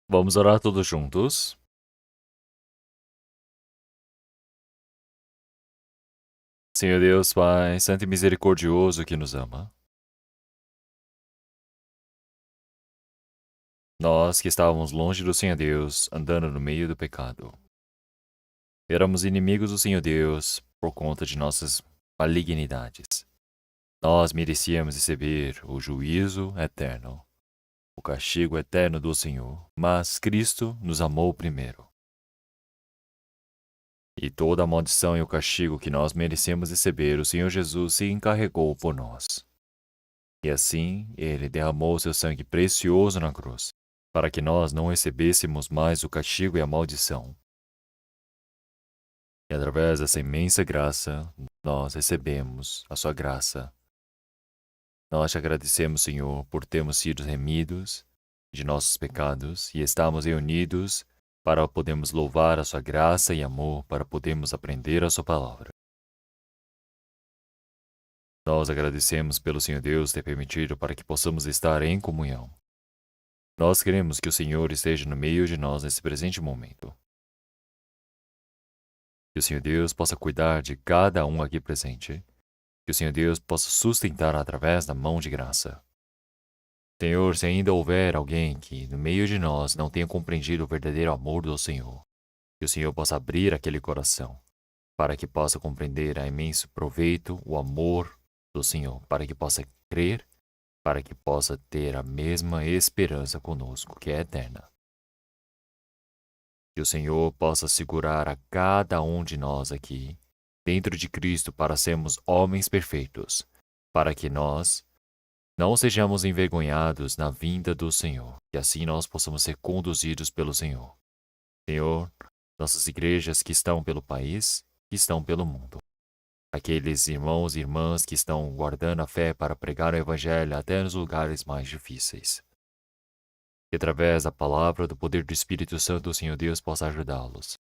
Vamos orar todos juntos. Senhor Deus, Pai, santo e misericordioso que nos ama. Nós que estávamos longe do Senhor Deus, andando no meio do pecado. Éramos inimigos do Senhor Deus por conta de nossas malignidades. Nós merecíamos receber o juízo eterno, o castigo eterno do Senhor, mas Cristo nos amou primeiro. E toda a maldição e o castigo que nós merecemos receber, o Senhor Jesus se encarregou por nós. E assim, ele derramou seu sangue precioso na cruz, para que nós não recebêssemos mais o castigo e a maldição. E através dessa imensa graça, nós recebemos a sua graça. Nós te agradecemos, Senhor, por termos sido remidos de nossos pecados e estarmos reunidos para podermos louvar a sua graça e amor, para podermos aprender a sua palavra. Nós agradecemos pelo Senhor Deus ter permitido para que possamos estar em comunhão. Nós queremos que o Senhor esteja no meio de nós nesse presente momento. Que o Senhor Deus possa cuidar de cada um aqui presente. Que o Senhor Deus possa sustentar através da mão de graça. Senhor, se ainda houver alguém que no meio de nós não tenha compreendido o verdadeiro amor do Senhor, que o Senhor possa abrir aquele coração, para que possa compreender a imenso proveito, o amor do Senhor, para que possa crer, para que possa ter a mesma esperança conosco, que é eterna. Que o Senhor possa segurar a cada um de nós aqui, dentro de Cristo, para sermos homens perfeitos, para que nós não sejamos envergonhados na vinda do Senhor, e assim nós possamos ser conduzidos pelo Senhor. Senhor, nossas igrejas que estão pelo país, que estão pelo mundo. Aqueles irmãos e irmãs que estão guardando a fé para pregar o Evangelho até nos lugares mais difíceis. Que através da palavra do poder do Espírito Santo, o Senhor Deus possa ajudá-los.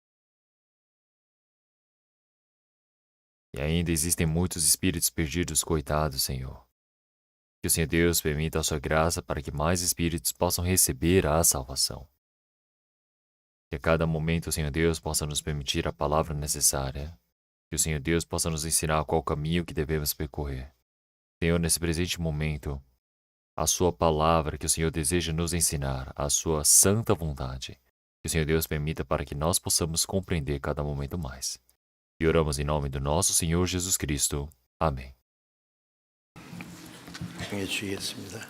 E ainda existem muitos espíritos perdidos, coitados, Senhor. Que o Senhor Deus permita a sua graça para que mais espíritos possam receber a salvação. Que a cada momento o Senhor Deus possa nos permitir a palavra necessária. Que o Senhor Deus possa nos ensinar qual caminho que devemos percorrer. Senhor, nesse presente momento, a sua palavra que o Senhor deseja nos ensinar, a sua santa vontade. Que o Senhor Deus permita para que nós possamos compreender cada momento mais. E oramos em nome do nosso Senhor Jesus Cristo. Amém. 주겠습니다.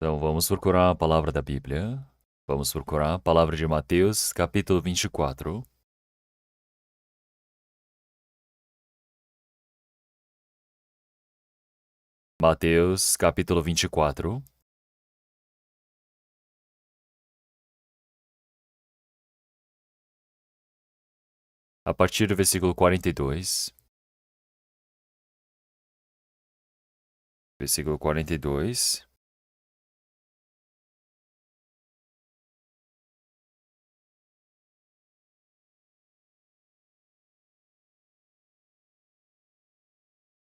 Então vamos procurar a palavra da Bíblia. Vamos procurar a palavra de Mateus, capítulo 24. Mateus, capítulo 24. A partir do versículo 42. Versículo 42.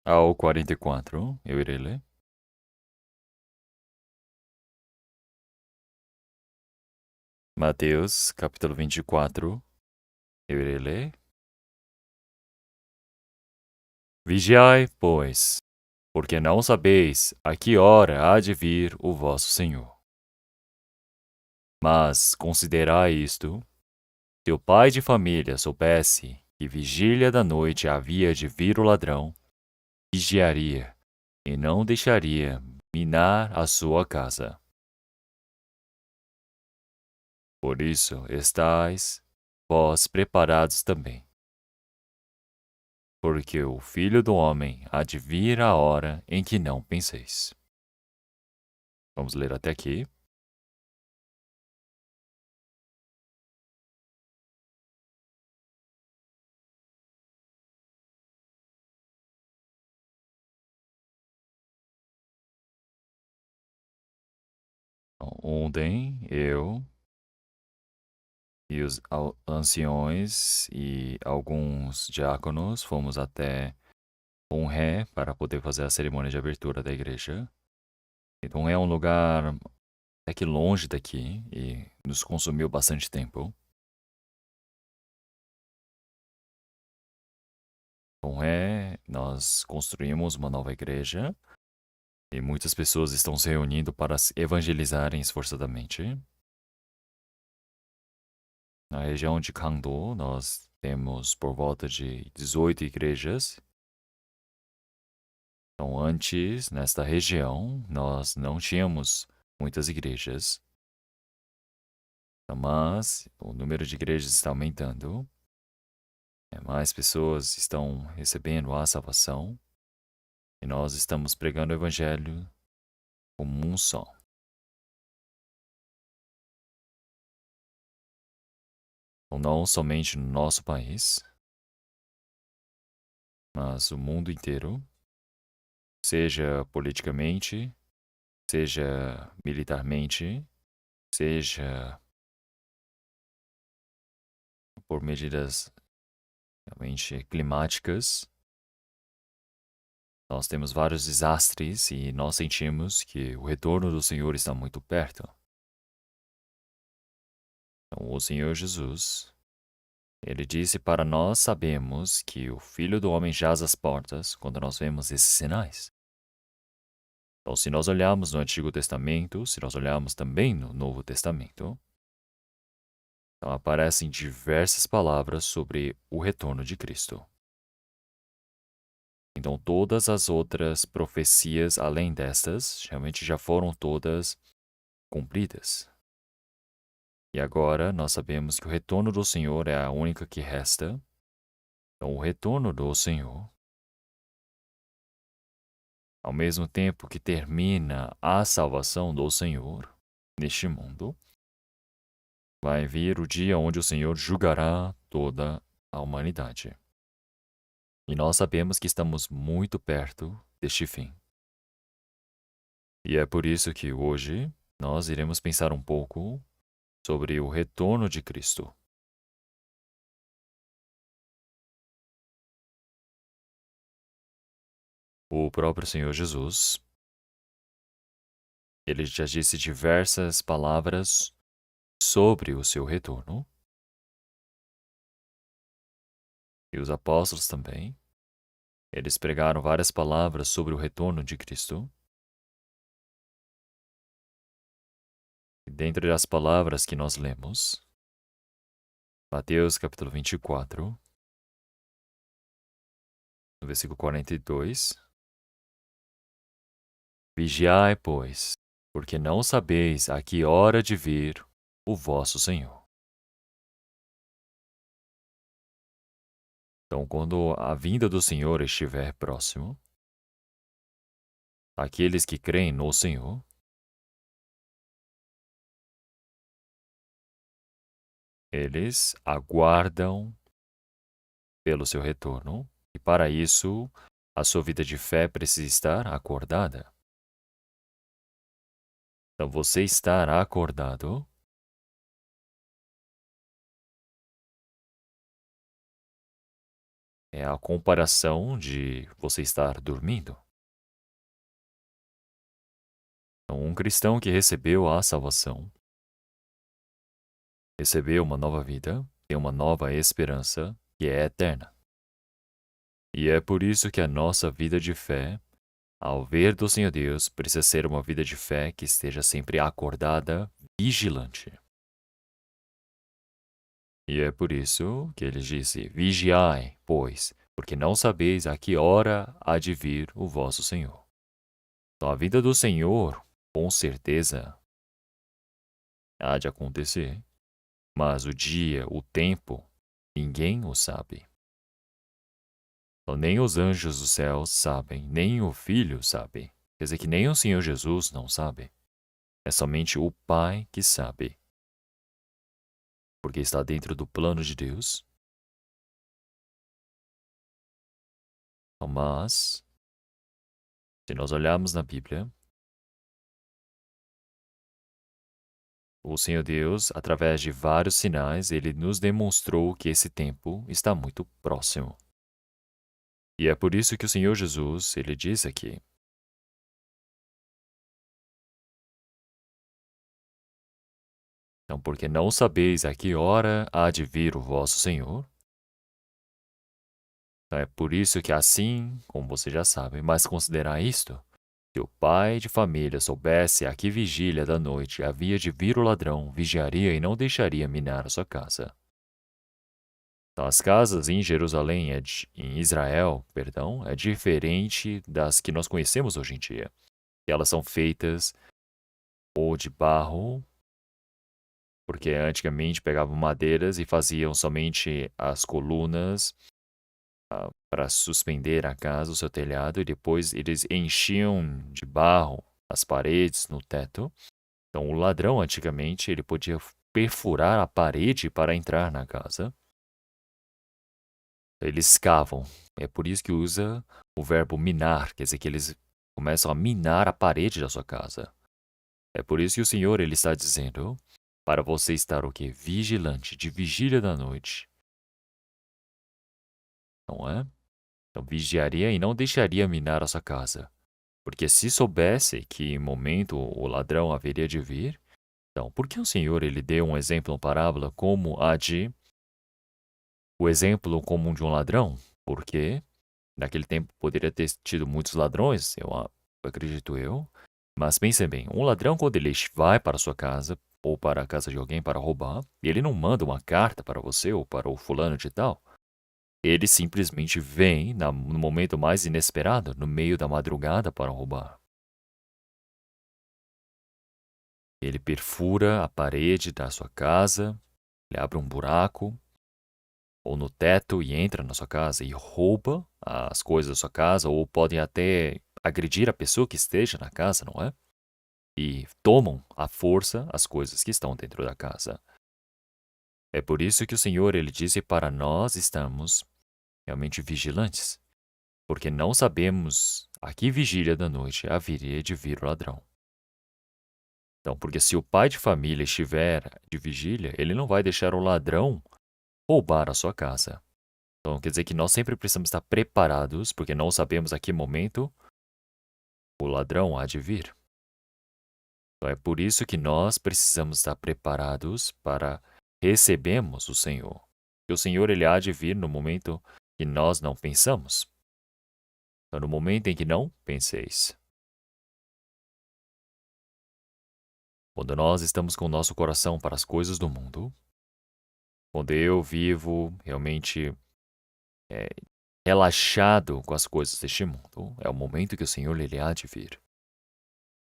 Ao 44, eu irei ler. Mateus, capítulo 24, eu irei ler. Vigiai, pois, porque não sabeis a que hora há de vir o vosso Senhor. Mas considerai isto: se o pai de família soubesse que vigília da noite havia de vir o ladrão, vigiaria e não deixaria minar a sua casa. Por isso estais vós preparados também, porque o Filho do Homem há de vir a hora em que não penseis. Vamos ler até aqui. Ontem eu e os anciões e alguns diáconos fomos até Honré para poder fazer a cerimônia de abertura da igreja. Então é um lugar até que longe daqui e nos consumiu bastante tempo. Honré, nós construímos uma nova igreja e muitas pessoas estão se reunindo para se evangelizarem esforçadamente. Na região de Kangdo, nós temos por volta de 18 igrejas. Então, antes, nesta região, nós não tínhamos muitas igrejas. Mas o número de igrejas está aumentando. Mais pessoas estão recebendo a salvação. E nós estamos pregando o evangelho como um só. Então, não somente no nosso país, mas o mundo inteiro, seja politicamente, seja militarmente, seja por medidas realmente climáticas. Nós temos vários desastres e nós sentimos que o retorno do Senhor está muito perto. Então, o Senhor Jesus, ele disse para nós sabemos que o Filho do Homem jaz às portas quando nós vemos esses sinais. Então, se nós olharmos no Antigo Testamento, se nós olharmos também no Novo Testamento, então aparecem diversas palavras sobre o retorno de Cristo. Então, todas as outras profecias além destas, realmente já foram todas cumpridas. E agora nós sabemos que o retorno do Senhor é a única que resta. Então, o retorno do Senhor, ao mesmo tempo que termina a salvação do Senhor neste mundo, vai vir o dia onde o Senhor julgará toda a humanidade. E nós sabemos que estamos muito perto deste fim. E é por isso que hoje nós iremos pensar um pouco sobre o retorno de Cristo. O próprio Senhor Jesus, ele já disse diversas palavras sobre o seu retorno. E os apóstolos também. Eles pregaram várias palavras sobre o retorno de Cristo. E dentre as palavras que nós lemos, Mateus capítulo 24, no versículo 42. Vigiai, pois, porque não sabeis a que hora de vir o vosso Senhor. Então, quando a vinda do Senhor estiver próximo, aqueles que creem no Senhor, eles aguardam pelo seu retorno, e para isso, a sua vida de fé precisa estar acordada. Então, você estar acordado é a comparação de você estar dormindo. Então, um cristão que recebeu a salvação, recebeu uma nova vida, tem uma nova esperança que é eterna. E é por isso que a nossa vida de fé, ao ver do Senhor Deus, precisa ser uma vida de fé que esteja sempre acordada, vigilante. E é por isso que ele disse: vigiai, pois, porque não sabeis a que hora há de vir o vosso Senhor. Então, a vinda do Senhor, com certeza, há de acontecer, mas o dia, o tempo, ninguém o sabe. Então, nem os anjos do céu sabem, nem o Filho sabe. Quer dizer que nem o Senhor Jesus não sabe. É somente o Pai que sabe. Porque está dentro do plano de Deus. Mas, se nós olharmos na Bíblia, o Senhor Deus, através de vários sinais, ele nos demonstrou que esse tempo está muito próximo. E é por isso que o Senhor Jesus, ele diz aqui: então, porque não sabeis a que hora há de vir o vosso Senhor. Então, é por isso que assim, como você já sabe, mas considerar isto, se o pai de família soubesse a que vigília da noite havia de vir o ladrão, vigiaria e não deixaria minar a sua casa. Então, as casas em Jerusalém, em Israel, perdão, é diferente das que nós conhecemos hoje em dia. Elas são feitas ou de barro, porque antigamente pegavam madeiras e faziam somente as colunas para suspender a casa, o seu telhado, e depois eles enchiam de barro as paredes no teto. Então, o ladrão, antigamente, ele podia perfurar a parede para entrar na casa. Eles cavam. É por isso que usa o verbo minar, quer dizer que eles começam a minar a parede da sua casa. É por isso que o Senhor ele está dizendo para você estar o quê? Vigilante, de vigília da noite. Não é? Então vigiaria e não deixaria minar a sua casa. Porque se soubesse que em momento o ladrão haveria de vir, então por que o Senhor ele deu um exemplo, uma parábola, como a de o exemplo comum de um ladrão? Porque naquele tempo poderia ter tido muitos ladrões, acredito eu. Mas pense bem, um ladrão quando ele vai para a sua casa ou para a casa de alguém para roubar, ele não manda uma carta para você ou para o fulano de tal. Ele simplesmente vem no momento mais inesperado, no meio da madrugada para roubar. Ele perfura a parede da sua casa, ele abre um buraco ou no teto e entra na sua casa e rouba as coisas da sua casa, ou podem até agredir a pessoa que esteja na casa, não é? E tomam à força as coisas que estão dentro da casa. É por isso que o Senhor ele disse para nós estarmos realmente vigilantes, porque não sabemos a que vigília da noite haveria de vir o ladrão. Então, porque se o pai de família estiver de vigília, ele não vai deixar o ladrão roubar a sua casa. Então, quer dizer que nós sempre precisamos estar preparados, porque não sabemos a que momento o ladrão há de vir. Então, é por isso que nós precisamos estar preparados para recebermos o Senhor. E o Senhor ele há de vir no momento que nós não pensamos. Então, no momento em que não penseis. Quando nós estamos com o nosso coração para as coisas do mundo, quando eu vivo realmente é, relaxado com as coisas deste mundo, é o momento que o Senhor ele há de vir.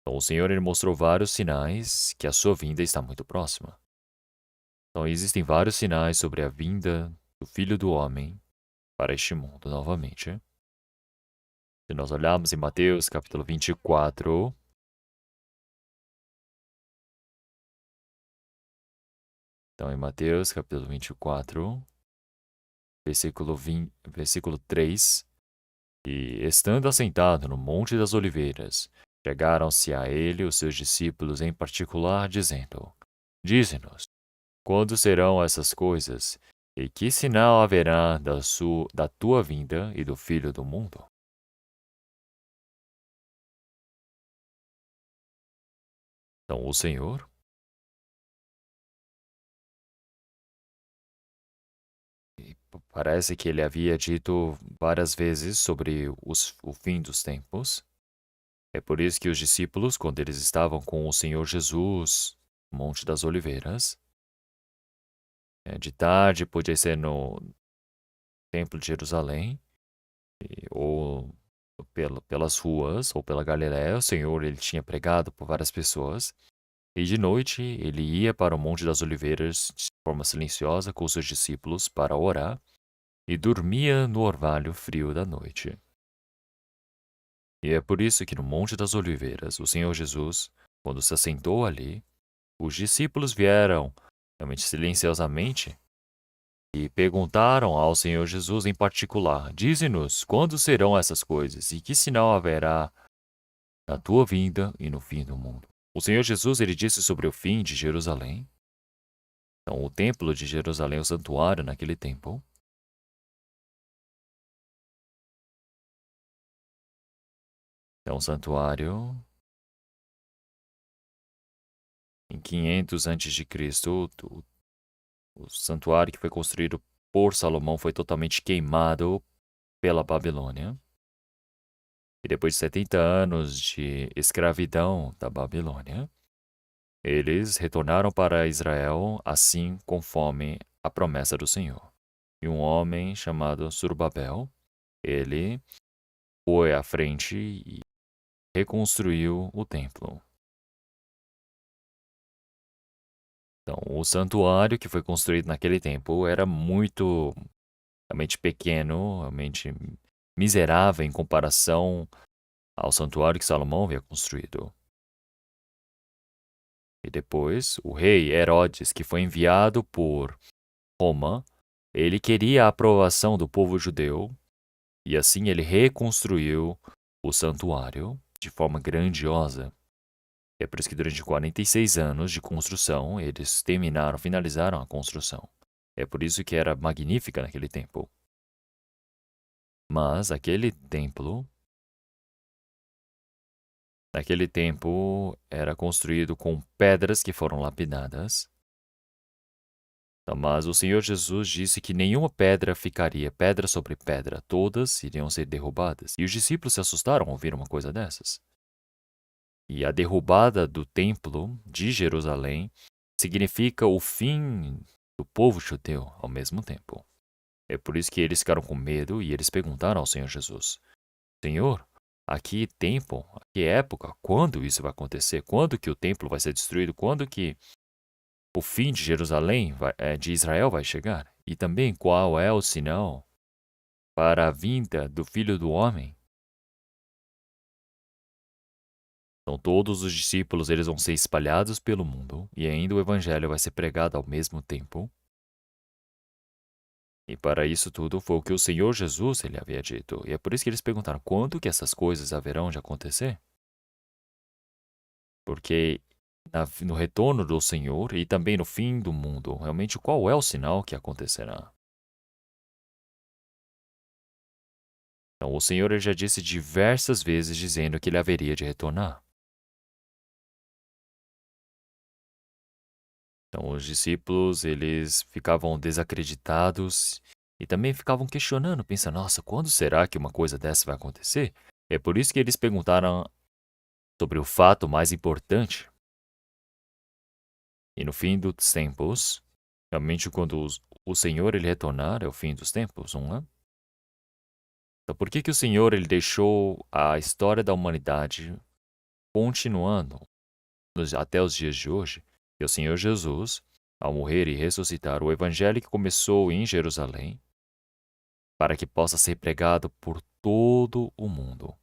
Então, o Senhor ele mostrou vários sinais que a sua vinda está muito próxima. Então, existem vários sinais sobre a vinda do Filho do Homem para este mundo novamente. Se nós olharmos em Mateus capítulo 24, então em Mateus capítulo 24, versículo 3, e estando assentado no Monte das Oliveiras, chegaram-se a ele os seus discípulos em particular, dizendo: Dize-nos, quando serão essas coisas? E que sinal haverá da tua vinda e do Filho do mundo? Então, o Senhor, parece que ele havia dito várias vezes sobre o fim dos tempos. É por isso que os discípulos, quando eles estavam com o Senhor Jesus, no Monte das Oliveiras, de tarde, podia ser no Templo de Jerusalém, ou pelas ruas, ou pela Galiléia, o Senhor ele tinha pregado por várias pessoas. E de noite ele ia para o Monte das Oliveiras de forma silenciosa com os seus discípulos para orar e dormia no orvalho frio da noite. E é por isso que no Monte das Oliveiras, o Senhor Jesus, quando se assentou ali, os discípulos vieram, realmente silenciosamente, e perguntaram ao Senhor Jesus em particular: Dize-nos quando serão essas coisas e que sinal haverá na tua vinda e no fim do mundo. O Senhor Jesus ele disse sobre o fim de Jerusalém. Então, o templo de Jerusalém, o santuário naquele tempo, é um santuário em 500 a.C. O santuário que foi construído por Salomão foi totalmente queimado pela Babilônia. E depois de 70 anos de escravidão da Babilônia, eles retornaram para Israel, assim conforme a promessa do Senhor. E um homem chamado Zorobabel, ele foi à frente e reconstruiu o templo. Então, o santuário que foi construído naquele tempo era muito, realmente pequeno, realmente miserável em comparação ao santuário que Salomão havia construído. E depois, o rei Herodes, que foi enviado por Roma, ele queria a aprovação do povo judeu, e assim ele reconstruiu o santuário de forma grandiosa. É por isso que durante 46 anos de construção, eles finalizaram a construção. É por isso que era magnífica naquele tempo. Mas naquele tempo era construído com pedras que foram lapidadas. Mas o Senhor Jesus disse que nenhuma pedra ficaria pedra sobre pedra, todas iriam ser derrubadas. E os discípulos se assustaram ao ouvir uma coisa dessas. E a derrubada do templo de Jerusalém significa o fim do povo judeu ao mesmo tempo. É por isso que eles ficaram com medo e eles perguntaram ao Senhor Jesus: Senhor, aqui tempo, aqui época, quando isso vai acontecer? Quando que o templo vai ser destruído? Quando que o fim de Jerusalém, de Israel vai chegar? E também qual é o sinal para a vinda do Filho do Homem? Então todos os discípulos eles vão ser espalhados pelo mundo e ainda o evangelho vai ser pregado ao mesmo tempo. E para isso tudo foi o que o Senhor Jesus ele havia dito. E é por isso que eles perguntaram quando que essas coisas haverão de acontecer? Porque no retorno do Senhor e também no fim do mundo, realmente qual é o sinal que acontecerá? Então o Senhor ele já disse diversas vezes dizendo que ele haveria de retornar. Então os discípulos eles ficavam desacreditados e também ficavam questionando, pensando, nossa, quando será que uma coisa dessa vai acontecer? É por isso que eles perguntaram sobre o fato mais importante. E no fim dos tempos, realmente quando o Senhor ele retornar, é o fim dos tempos, não é? Então por que que o Senhor ele deixou a história da humanidade continuando até os dias de hoje, que o Senhor Jesus, ao morrer e ressuscitar, o evangelho que começou em Jerusalém, para que possa ser pregado por todo o mundo.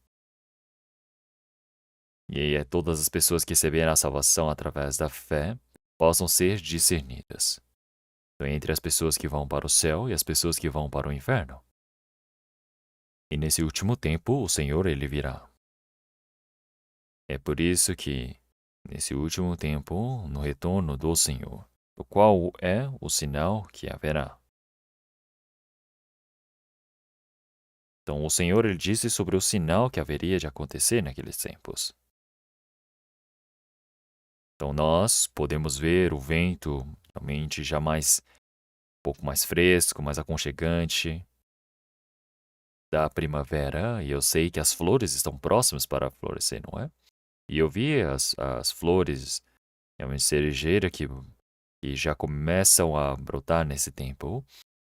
E aí todas as pessoas que receberam a salvação através da fé possam ser discernidas. Então, entre as pessoas que vão para o céu e as pessoas que vão para o inferno. E nesse último tempo, o Senhor, ele virá. É por isso que, nesse último tempo, no retorno do Senhor, o qual é o sinal que haverá. Então, o Senhor, ele disse sobre o sinal que haveria de acontecer naqueles tempos. Então, nós podemos ver o vento realmente já mais, um pouco mais fresco, mais aconchegante da primavera, e eu sei que as flores estão próximas para florescer, não é? E eu vi as flores, realmente cerejeira, que já começam a brotar nesse tempo.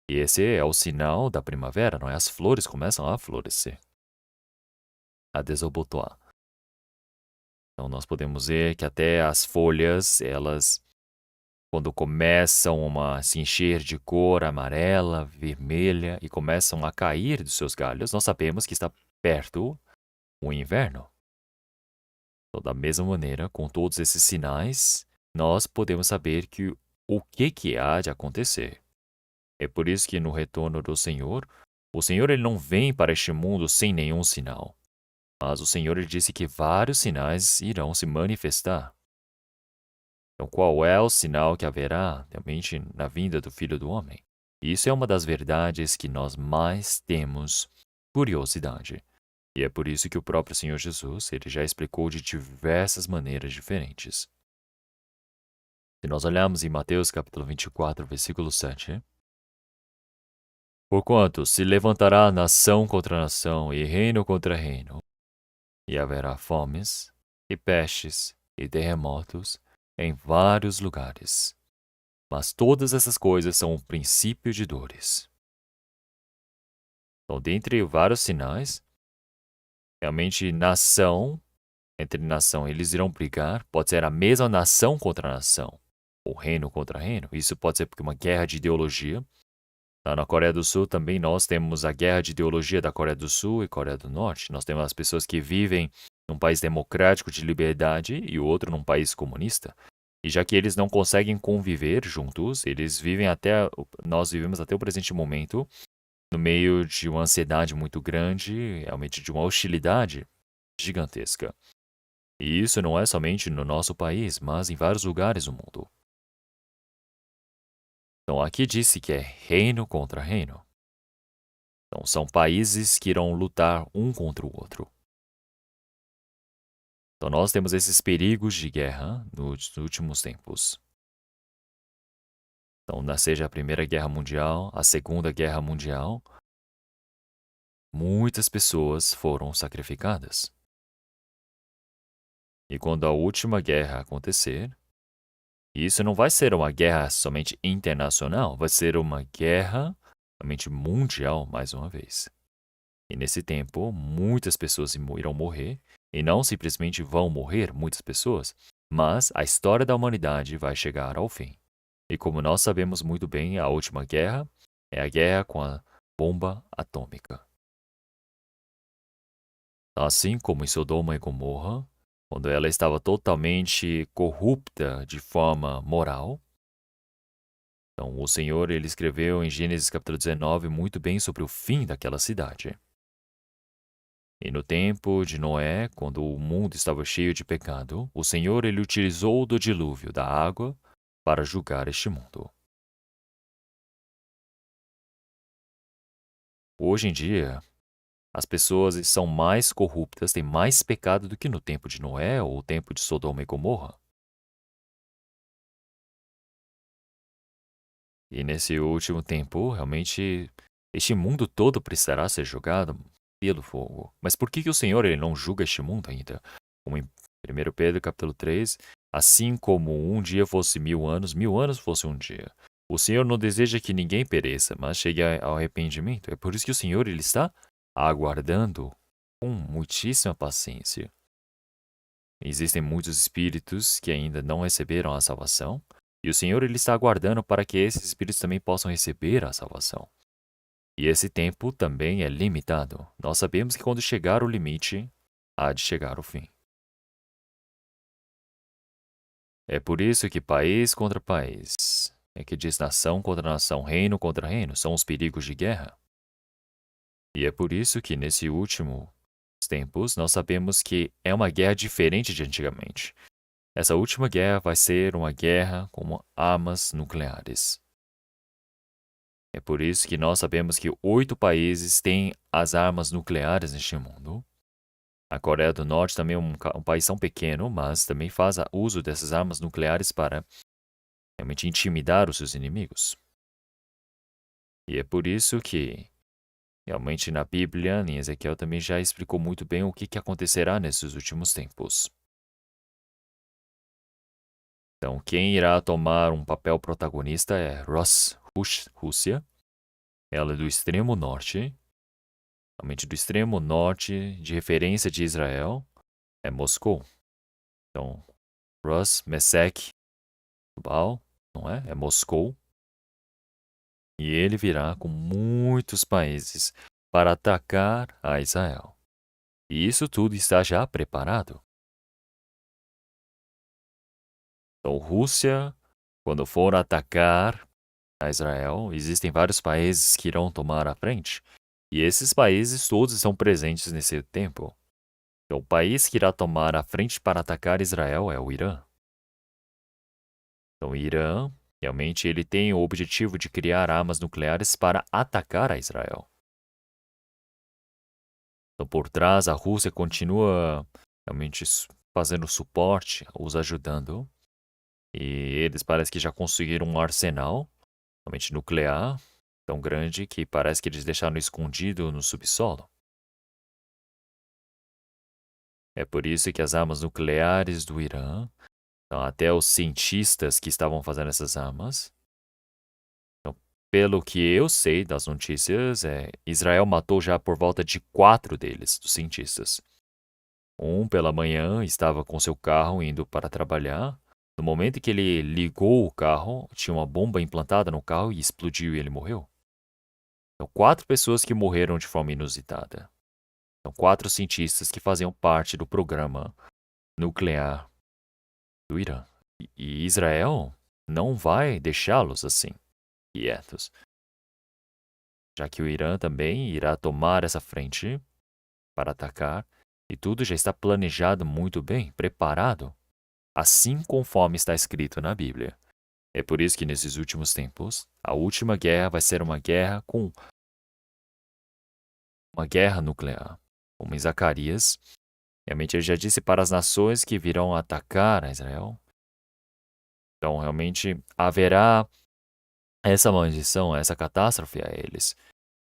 E esse é o sinal da primavera, não é? As flores começam a florescer, a desabotoar. Então, nós podemos ver que até as folhas, elas, quando começam a se encher de cor amarela, vermelha e começam a cair dos seus galhos, nós sabemos que está perto o inverno. Então, da mesma maneira, com todos esses sinais, nós podemos saber que o que há de acontecer. É por isso que no retorno do Senhor, o Senhor ele não vem para este mundo sem nenhum sinal. Mas o Senhor ele disse que vários sinais irão se manifestar. Então, qual é o sinal que haverá realmente na vinda do Filho do Homem? Isso é uma das verdades que nós mais temos curiosidade. E é por isso que o próprio Senhor Jesus ele já explicou de diversas maneiras diferentes. Se nós olharmos em Mateus capítulo 24, versículo 7, porquanto se levantará nação contra nação e reino contra reino, e haverá fomes, e pestes, e terremotos em vários lugares. Mas todas essas coisas são um princípio de dores. Então, dentre vários sinais, realmente entre nação, eles irão brigar. Pode ser a mesma nação contra nação, ou reino contra reino. Isso pode ser porque uma guerra de ideologia. Lá na Coreia do Sul também nós temos a guerra de ideologia da Coreia do Sul e Coreia do Norte. Nós temos as pessoas que vivem num país democrático de liberdade e o outro num país comunista. E já que eles não conseguem conviver juntos, nós vivemos até o presente momento no meio de uma ansiedade muito grande, realmente de uma hostilidade gigantesca. E isso não é somente no nosso país, mas em vários lugares do mundo. Então aqui disse que é reino contra reino. Então são países que irão lutar um contra o outro. Então nós temos esses perigos de guerra nos últimos tempos. Então, seja a Primeira Guerra Mundial, a Segunda Guerra Mundial, muitas pessoas foram sacrificadas. E quando a última guerra acontecer, isso não vai ser uma guerra somente internacional, vai ser uma guerra realmente mundial mais uma vez. E nesse tempo, muitas pessoas irão morrer, e não simplesmente vão morrer muitas pessoas, mas a história da humanidade vai chegar ao fim. E como nós sabemos muito bem, a última guerra é a guerra com a bomba atômica. Assim como em Sodoma e Gomorra, quando ela estava totalmente corrupta de forma moral, então o Senhor ele escreveu em Gênesis capítulo 19 muito bem sobre o fim daquela cidade. E no tempo de Noé, quando o mundo estava cheio de pecado, o Senhor ele utilizou do dilúvio da água para julgar este mundo. Hoje em dia, as pessoas são mais corruptas, têm mais pecado do que no tempo de Noé ou o tempo de Sodoma e Gomorra. E nesse último tempo, realmente, este mundo todo precisará ser julgado pelo fogo. Mas por que o Senhor ele não julga este mundo ainda? Como em 1 Pedro capítulo 3, assim como um dia fosse 1000 anos fosse um dia. O Senhor não deseja que ninguém pereça, mas chegue ao arrependimento. É por isso que o Senhor ele está aguardando com muitíssima paciência. Existem muitos espíritos que ainda não receberam a salvação, e o Senhor ele está aguardando para que esses espíritos também possam receber a salvação. E esse tempo também é limitado. Nós sabemos que quando chegar o limite, há de chegar o fim. É por isso que país contra país, é que diz nação contra nação, reino contra reino, são os perigos de guerra. E é por isso que nesse último tempos nós sabemos que é uma guerra diferente de antigamente. Essa última guerra vai ser uma guerra com armas nucleares. É por isso que nós sabemos que 8 países têm as armas nucleares neste mundo. A Coreia do Norte também é um país tão pequeno, mas também faz uso dessas armas nucleares para realmente intimidar os seus inimigos. E é por isso que, realmente, na Bíblia, em Ezequiel também já explicou muito bem o que acontecerá nesses últimos tempos. Então, quem irá tomar um papel protagonista é Rússia. Ela é do extremo norte, realmente do extremo norte de referência de Israel, é Moscou. Então, Meshech, Tubal, não é? É Moscou. E ele virá com muitos países para atacar a Israel. E isso tudo está já preparado. Então, Rússia, quando for atacar a Israel, existem vários países que irão tomar a frente. E esses países todos estão presentes nesse tempo. Então, o país que irá tomar a frente para atacar Israel é o Irã. Então, o Irã, realmente, ele tem o objetivo de criar armas nucleares para atacar a Israel. Então, por trás, a Rússia continua realmente fazendo suporte, os ajudando. E eles parece que já conseguiram um arsenal, realmente nuclear, tão grande que parece que eles deixaram escondido no subsolo. É por isso que as armas nucleares do Irã, então, até os cientistas que estavam fazendo essas armas, então, pelo que eu sei das notícias, Israel matou já por volta de 4 deles, dos cientistas. Um, pela manhã, estava com seu carro indo para trabalhar. No momento em que ele ligou o carro, tinha uma bomba implantada no carro e explodiu e ele morreu. Então, 4 pessoas que morreram de forma inusitada. São 4 cientistas que faziam parte do programa nuclear do Irã. E Israel não vai deixá-los assim, quietos, já que o Irã também irá tomar essa frente para atacar e tudo já está planejado muito bem, preparado, assim conforme está escrito na Bíblia. É por isso que nesses últimos tempos, a última guerra vai ser uma guerra nuclear. Como em Zacarias, realmente ele já disse para as nações que virão atacar a Israel. Então, realmente haverá essa maldição, essa catástrofe a eles.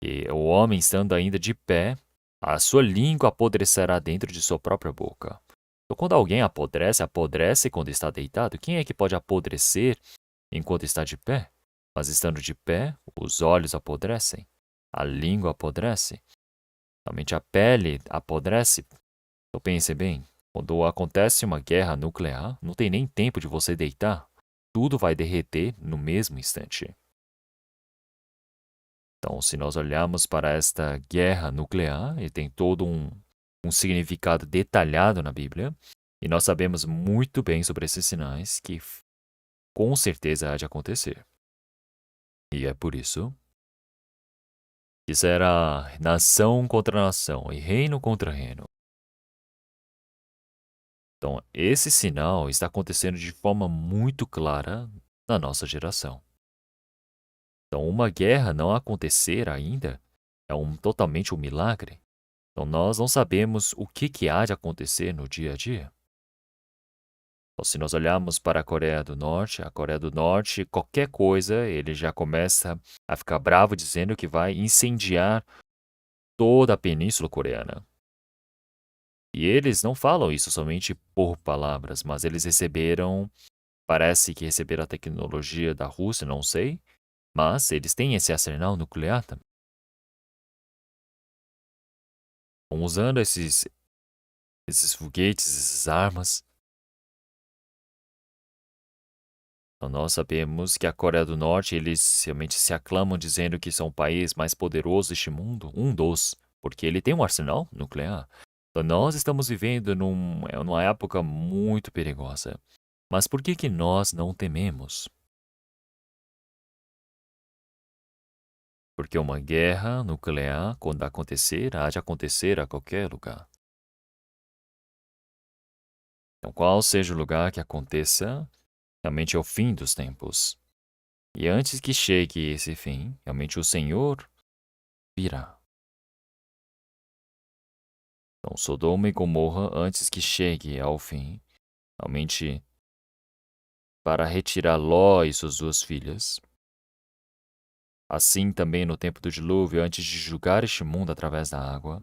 E o homem estando ainda de pé, a sua língua apodrecerá dentro de sua própria boca. Então, quando alguém apodrece quando está deitado. Quem é que pode apodrecer enquanto está de pé? Mas estando de pé, os olhos apodrecem, a língua apodrece, somente a pele apodrece. Então pense bem, quando acontece uma guerra nuclear, não tem nem tempo de você deitar. Tudo vai derreter no mesmo instante. Então, se nós olharmos para esta guerra nuclear, ele tem todo um significado detalhado na Bíblia, e nós sabemos muito bem sobre esses sinais que com certeza há de acontecer. E é por isso que será nação contra nação e reino contra reino. Então, esse sinal está acontecendo de forma muito clara na nossa geração. Então, uma guerra não acontecer ainda é totalmente um milagre. Então, nós não sabemos o que há de acontecer no dia a dia. Então, se nós olharmos para a Coreia do Norte, qualquer coisa, ele já começa a ficar bravo dizendo que vai incendiar toda a Península Coreana. E eles não falam isso somente por palavras, mas eles parece que receberam a tecnologia da Rússia, não sei, mas eles têm esse arsenal nuclear também. Usando esses foguetes, essas armas. Então, nós sabemos que a Coreia do Norte, eles realmente se aclamam dizendo que são o país mais poderoso deste mundo, um dos, porque ele tem um arsenal nuclear. Então, nós estamos vivendo numa época muito perigosa. Mas por que que nós não tememos? Porque uma guerra nuclear, quando acontecer, há de acontecer a qualquer lugar. Então, qual seja o lugar que aconteça, realmente é o fim dos tempos. E antes que chegue esse fim, realmente o Senhor virá. Então, Sodoma e Gomorra, antes que chegue ao fim, realmente para retirar Ló e suas duas filhas. Assim também no tempo do dilúvio, antes de julgar este mundo através da água,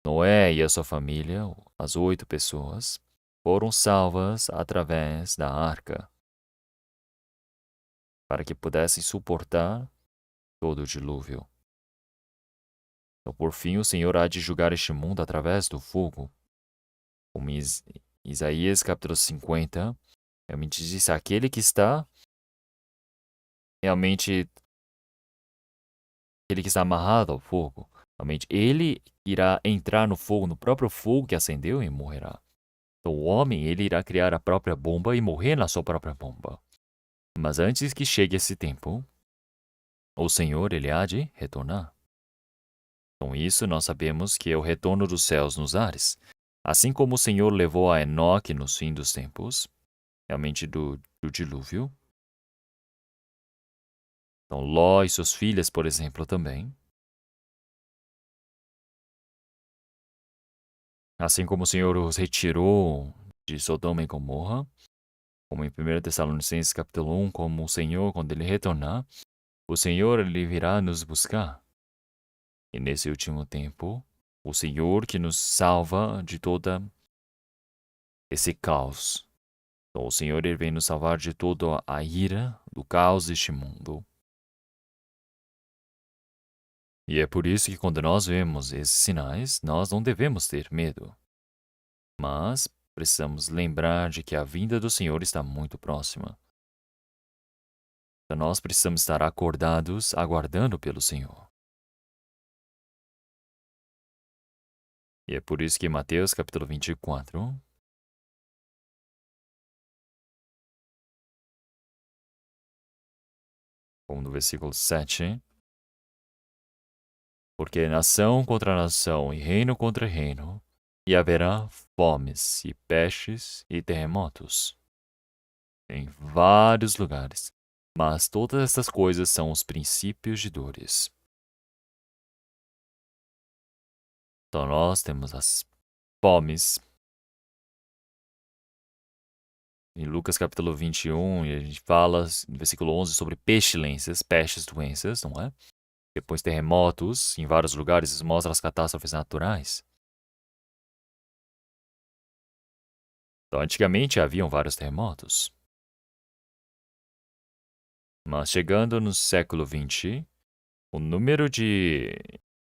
Noé e a sua família, as 8 pessoas, foram salvas através da arca, para que pudessem suportar todo o dilúvio. Então, por fim, o Senhor há de julgar este mundo através do fogo. Como Isaías capítulo 50, realmente diz, aquele que está realmente, aquele que está amarrado ao fogo, realmente ele irá entrar no fogo, no próprio fogo que acendeu e morrerá. Então, o homem, ele irá criar a própria bomba e morrer na sua própria bomba. Mas antes que chegue esse tempo, o Senhor, ele há de retornar. Com isso, nós sabemos que é o retorno dos céus nos ares. Assim como o Senhor levou a Enoque no fim dos tempos, realmente do dilúvio. Então, Ló e suas filhas, por exemplo, também. Assim como o Senhor os retirou de Sodoma e Gomorra, como em 1 Tessalonicenses capítulo 1, como o Senhor, quando ele retornar, o Senhor, ele virá nos buscar. E nesse último tempo, o Senhor que nos salva de toda esse caos. Então, o Senhor, ele vem nos salvar de toda a ira do caos deste mundo. E é por isso que quando nós vemos esses sinais, nós não devemos ter medo. Mas precisamos lembrar de que a vinda do Senhor está muito próxima. Então nós precisamos estar acordados, aguardando pelo Senhor. E é por isso que Mateus capítulo 24, como no versículo 7, porque nação contra nação e reino contra reino, e haverá fomes e pestes e terremotos em vários lugares. Mas todas estas coisas são os princípios de dores. Então nós temos as fomes. Em Lucas capítulo 21, e a gente fala no versículo 11 sobre pestilências, pestes, doenças, não é? Depois terremotos, em vários lugares, isso mostra as catástrofes naturais. Então, antigamente haviam vários terremotos. Mas chegando no século XX, o número de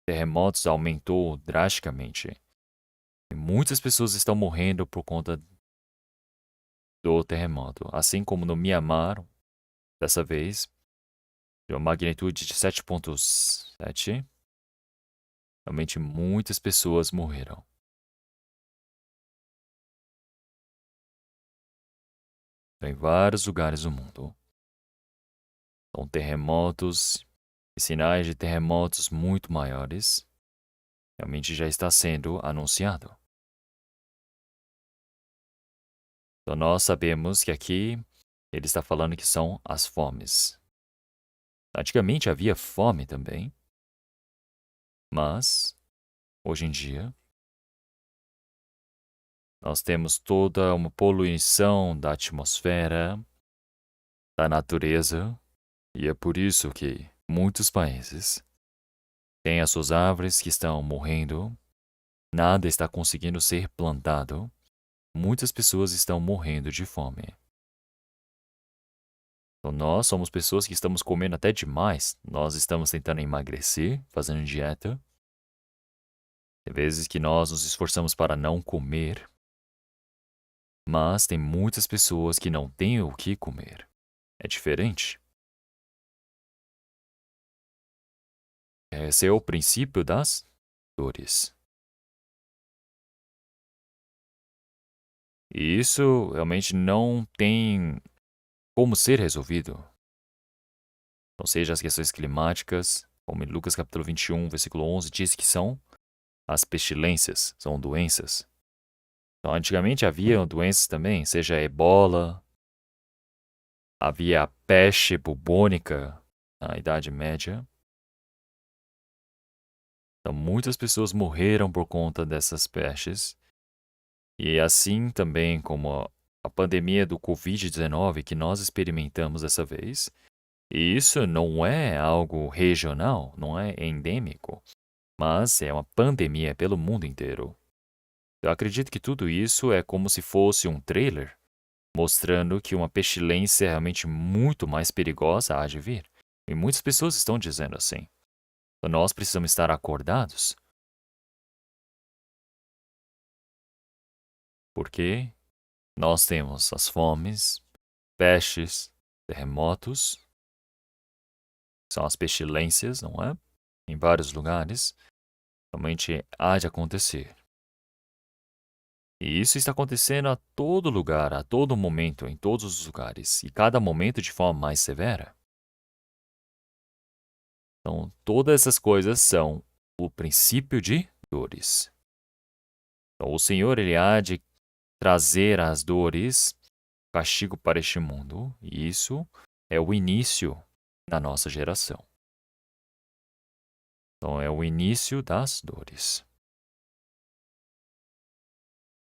terremotos aumentou drasticamente. E muitas pessoas estão morrendo por conta do terremoto. Assim como no Mianmar, dessa vez, de uma magnitude de 7,7, realmente muitas pessoas morreram. Em vários lugares do mundo. São terremotos e sinais de terremotos muito maiores. Realmente já está sendo anunciado. Então nós sabemos que aqui ele está falando que são as fomes. Antigamente havia fome também, mas hoje em dia nós temos toda uma poluição da atmosfera, da natureza, e é por isso que muitos países têm as suas árvores que estão morrendo, nada está conseguindo ser plantado, muitas pessoas estão morrendo de fome. Então, nós somos pessoas que estamos comendo até demais, nós estamos tentando emagrecer, fazendo dieta, Tem vezes que nós nos esforçamos para não comer, mas tem muitas pessoas que não têm o que comer. É diferente. Esse é o princípio das dores. E isso realmente não tem como ser resolvido. Não seja as questões climáticas, como em Lucas capítulo 21, versículo 11, diz que são as pestilências, são doenças. Então, antigamente havia doenças também, seja ebola, havia a peste bubônica na Idade Média. Então, muitas pessoas morreram por conta dessas pestes. E assim também como a pandemia do Covid-19 que nós experimentamos dessa vez. E isso não é algo regional, não é endêmico, mas é uma pandemia pelo mundo inteiro. Eu acredito que tudo isso é como se fosse um trailer mostrando que uma pestilência é realmente muito mais perigosa há de vir. E muitas pessoas estão dizendo assim. Então, nós precisamos estar acordados, porque nós temos as fomes, pestes, terremotos, são as pestilências, não é? Em vários lugares, realmente há de acontecer. E isso está acontecendo a todo lugar, a todo momento, em todos os lugares, e cada momento de forma mais severa. Então, todas essas coisas são o princípio de dores. Então, o Senhor, ele há de trazer as dores, castigo para este mundo, e isso é o início da nossa geração. Então, é o início das dores.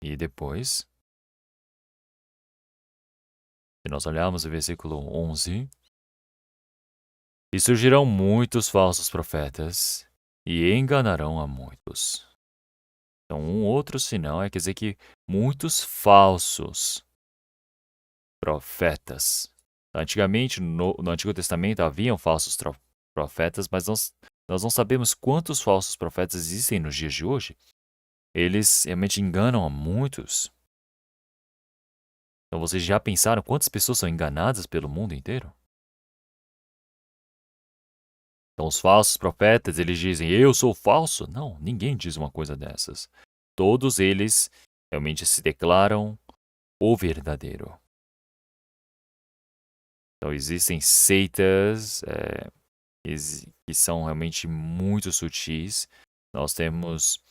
E depois, se nós olharmos o versículo 11, e surgirão muitos falsos profetas e enganarão a muitos. Então, um outro sinal é quer dizer que muitos falsos profetas. Antigamente, no Antigo Testamento, haviam falsos profetas, mas nós não sabemos quantos falsos profetas existem nos dias de hoje. Eles realmente enganam a muitos. Então, vocês já pensaram quantas pessoas são enganadas pelo mundo inteiro? Então, os falsos profetas, eles dizem, eu sou falso? Não, ninguém diz uma coisa dessas. Todos eles realmente se declaram o verdadeiro. Então, existem seitas que são realmente muito sutis. Nós temos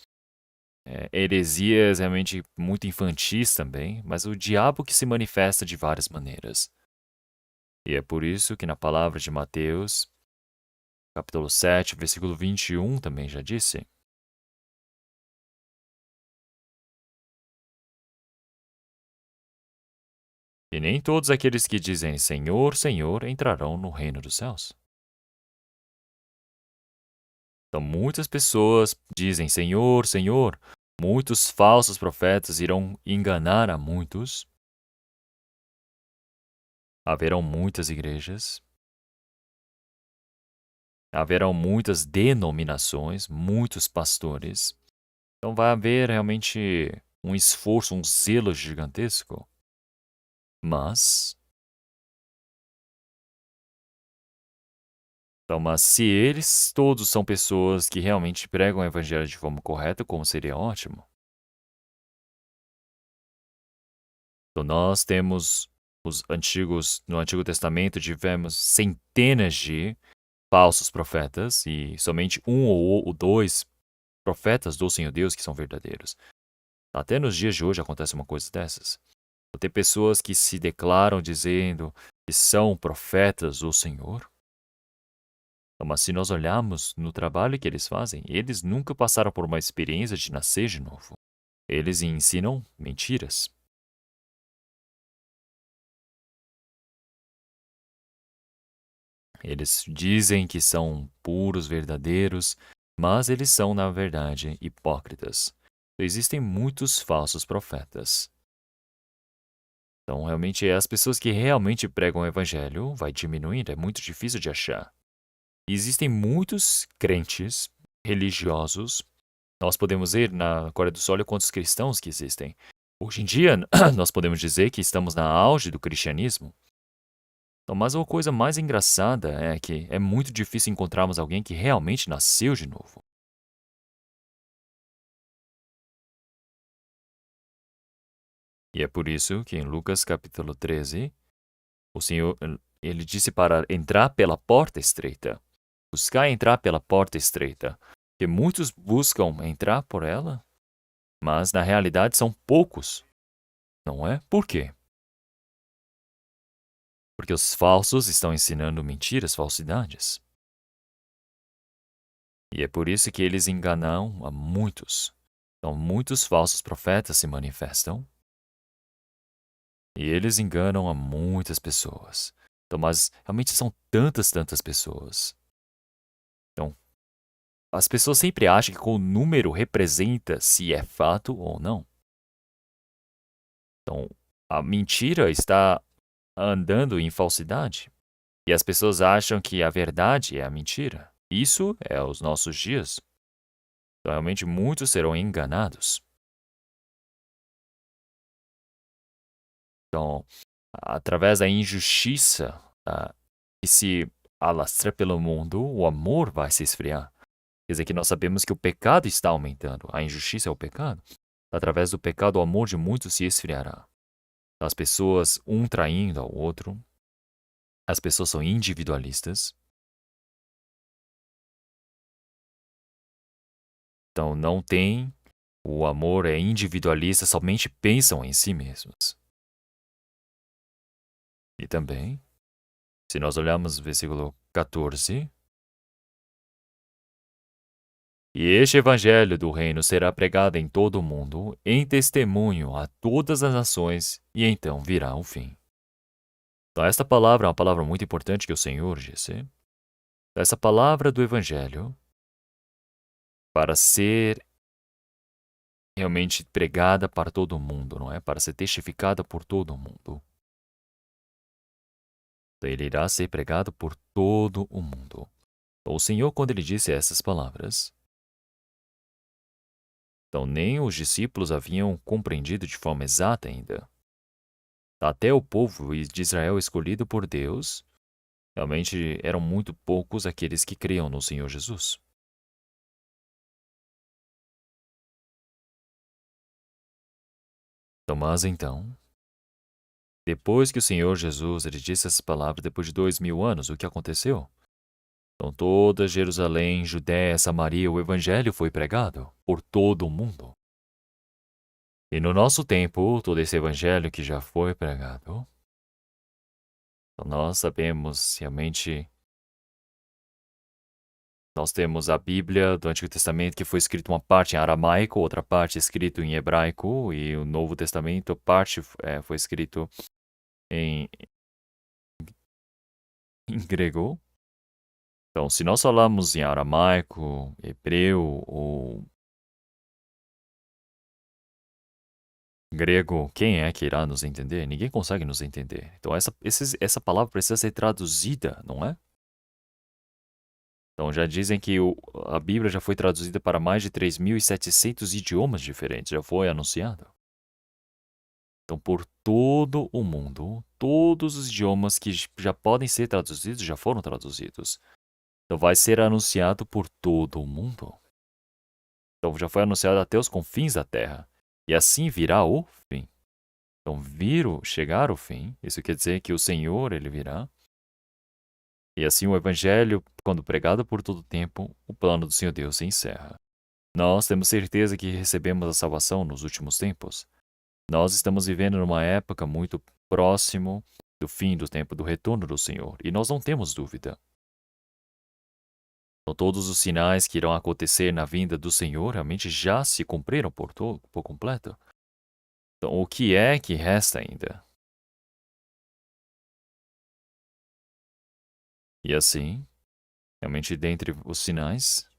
heresias realmente muito infantis também, mas o diabo que se manifesta de várias maneiras. E é por isso que na palavra de Mateus, capítulo 7, versículo 21, também já disse. E nem todos aqueles que dizem Senhor, Senhor entrarão no reino dos céus. Então, muitas pessoas dizem Senhor, Senhor. Muitos falsos profetas irão enganar a muitos. Haverão muitas igrejas. Haverão muitas denominações, muitos pastores. Então, vai haver realmente um esforço, um zelo gigantesco. Mas se eles todos são pessoas que realmente pregam o evangelho de forma correta, como seria ótimo. Então nós temos no Antigo Testamento tivemos centenas de falsos profetas e somente um ou dois profetas do Senhor Deus que são verdadeiros. Até nos dias de hoje acontece uma coisa dessas. Tem pessoas que se declaram dizendo que são profetas do Senhor. Mas se nós olharmos no trabalho que eles fazem, eles nunca passaram por uma experiência de nascer de novo. Eles ensinam mentiras. Eles dizem que são puros, verdadeiros, mas eles são, na verdade, hipócritas. Existem muitos falsos profetas. Então, realmente, as pessoas que realmente pregam o evangelho vai diminuindo, é muito difícil de achar. Existem muitos crentes religiosos Nós podemos ver na Coreia do Sul quantos cristãos que existem. Hoje em dia, nós podemos dizer que estamos na auge do cristianismo. Então, mas uma coisa mais engraçada é que é muito difícil encontrarmos alguém que realmente nasceu de novo. E é por isso que em Lucas capítulo 13, o Senhor, ele disse para entrar pela porta estreita. Buscar entrar pela porta estreita. Que muitos buscam entrar por ela, mas na realidade são poucos. Não é? Por quê? Porque os falsos estão ensinando mentiras, falsidades. E é por isso que eles enganam a muitos. Então, muitos falsos profetas se manifestam e eles enganam a muitas pessoas. Então, mas realmente são tantas pessoas. Então, as pessoas sempre acham que o número representa se é fato ou não. Então, a mentira está andando em falsidade. E as pessoas acham que a verdade é a mentira. Isso é os nossos dias. Então, realmente muitos serão enganados. Então, através da injustiça que se alastra pelo mundo, o amor vai se esfriar. Quer dizer que nós sabemos que o pecado está aumentando. A injustiça é o pecado. Através do pecado, o amor de muitos se esfriará. As pessoas, um traindo ao outro. As pessoas são individualistas. Então, não tem. O amor é individualista, somente pensam em si mesmos. E também, se nós olharmos o versículo 14, e este evangelho do reino será pregado em todo o mundo, em testemunho a todas as nações, e então virá o fim. Então, esta palavra é uma palavra muito importante que o Senhor disse. Essa palavra do evangelho, para ser realmente pregada para todo o mundo, não é? Para ser testificada por todo o mundo. Então, ele irá ser pregado por todo o mundo. Então, o Senhor, quando ele disse essas palavras, então nem os discípulos haviam compreendido de forma exata ainda. Até o povo de Israel escolhido por Deus, realmente eram muito poucos aqueles que criam no Senhor Jesus. Então, mas então, depois que o Senhor Jesus ele disse essas palavras, depois de 2000 anos, o que aconteceu? Então, toda Jerusalém, Judéia, Samaria, o evangelho foi pregado por todo o mundo. E no nosso tempo, todo esse evangelho que já foi pregado, então nós sabemos realmente. Nós temos a Bíblia do Antigo Testamento, que foi escrito uma parte em aramaico, outra parte escrito em hebraico, e o Novo Testamento, parte foi escrito em, em grego. Então, se nós falamos em aramaico, hebreu ou grego, quem é que irá nos entender? Ninguém consegue nos entender. Então, essa palavra precisa ser traduzida, não é? Então, já dizem que a Bíblia já foi traduzida para mais de 3.700 idiomas diferentes, já foi anunciado. Então, por todo o mundo, todos os idiomas que já podem ser traduzidos já foram traduzidos. Então, vai ser anunciado por todo o mundo. Então, já foi anunciado até os confins da terra. E assim virá o fim. Então, chegar o fim, isso quer dizer que o Senhor, ele virá. E assim o evangelho, quando pregado por todo o tempo, o plano do Senhor Deus se encerra. Nós temos certeza que recebemos a salvação nos últimos tempos. Nós estamos vivendo numa época muito próximo do fim do tempo do retorno do Senhor, e nós não temos dúvida. Então, todos os sinais que irão acontecer na vinda do Senhor realmente já se cumpriram por completo. Então, o que é que resta ainda? E assim, realmente dentre os sinais,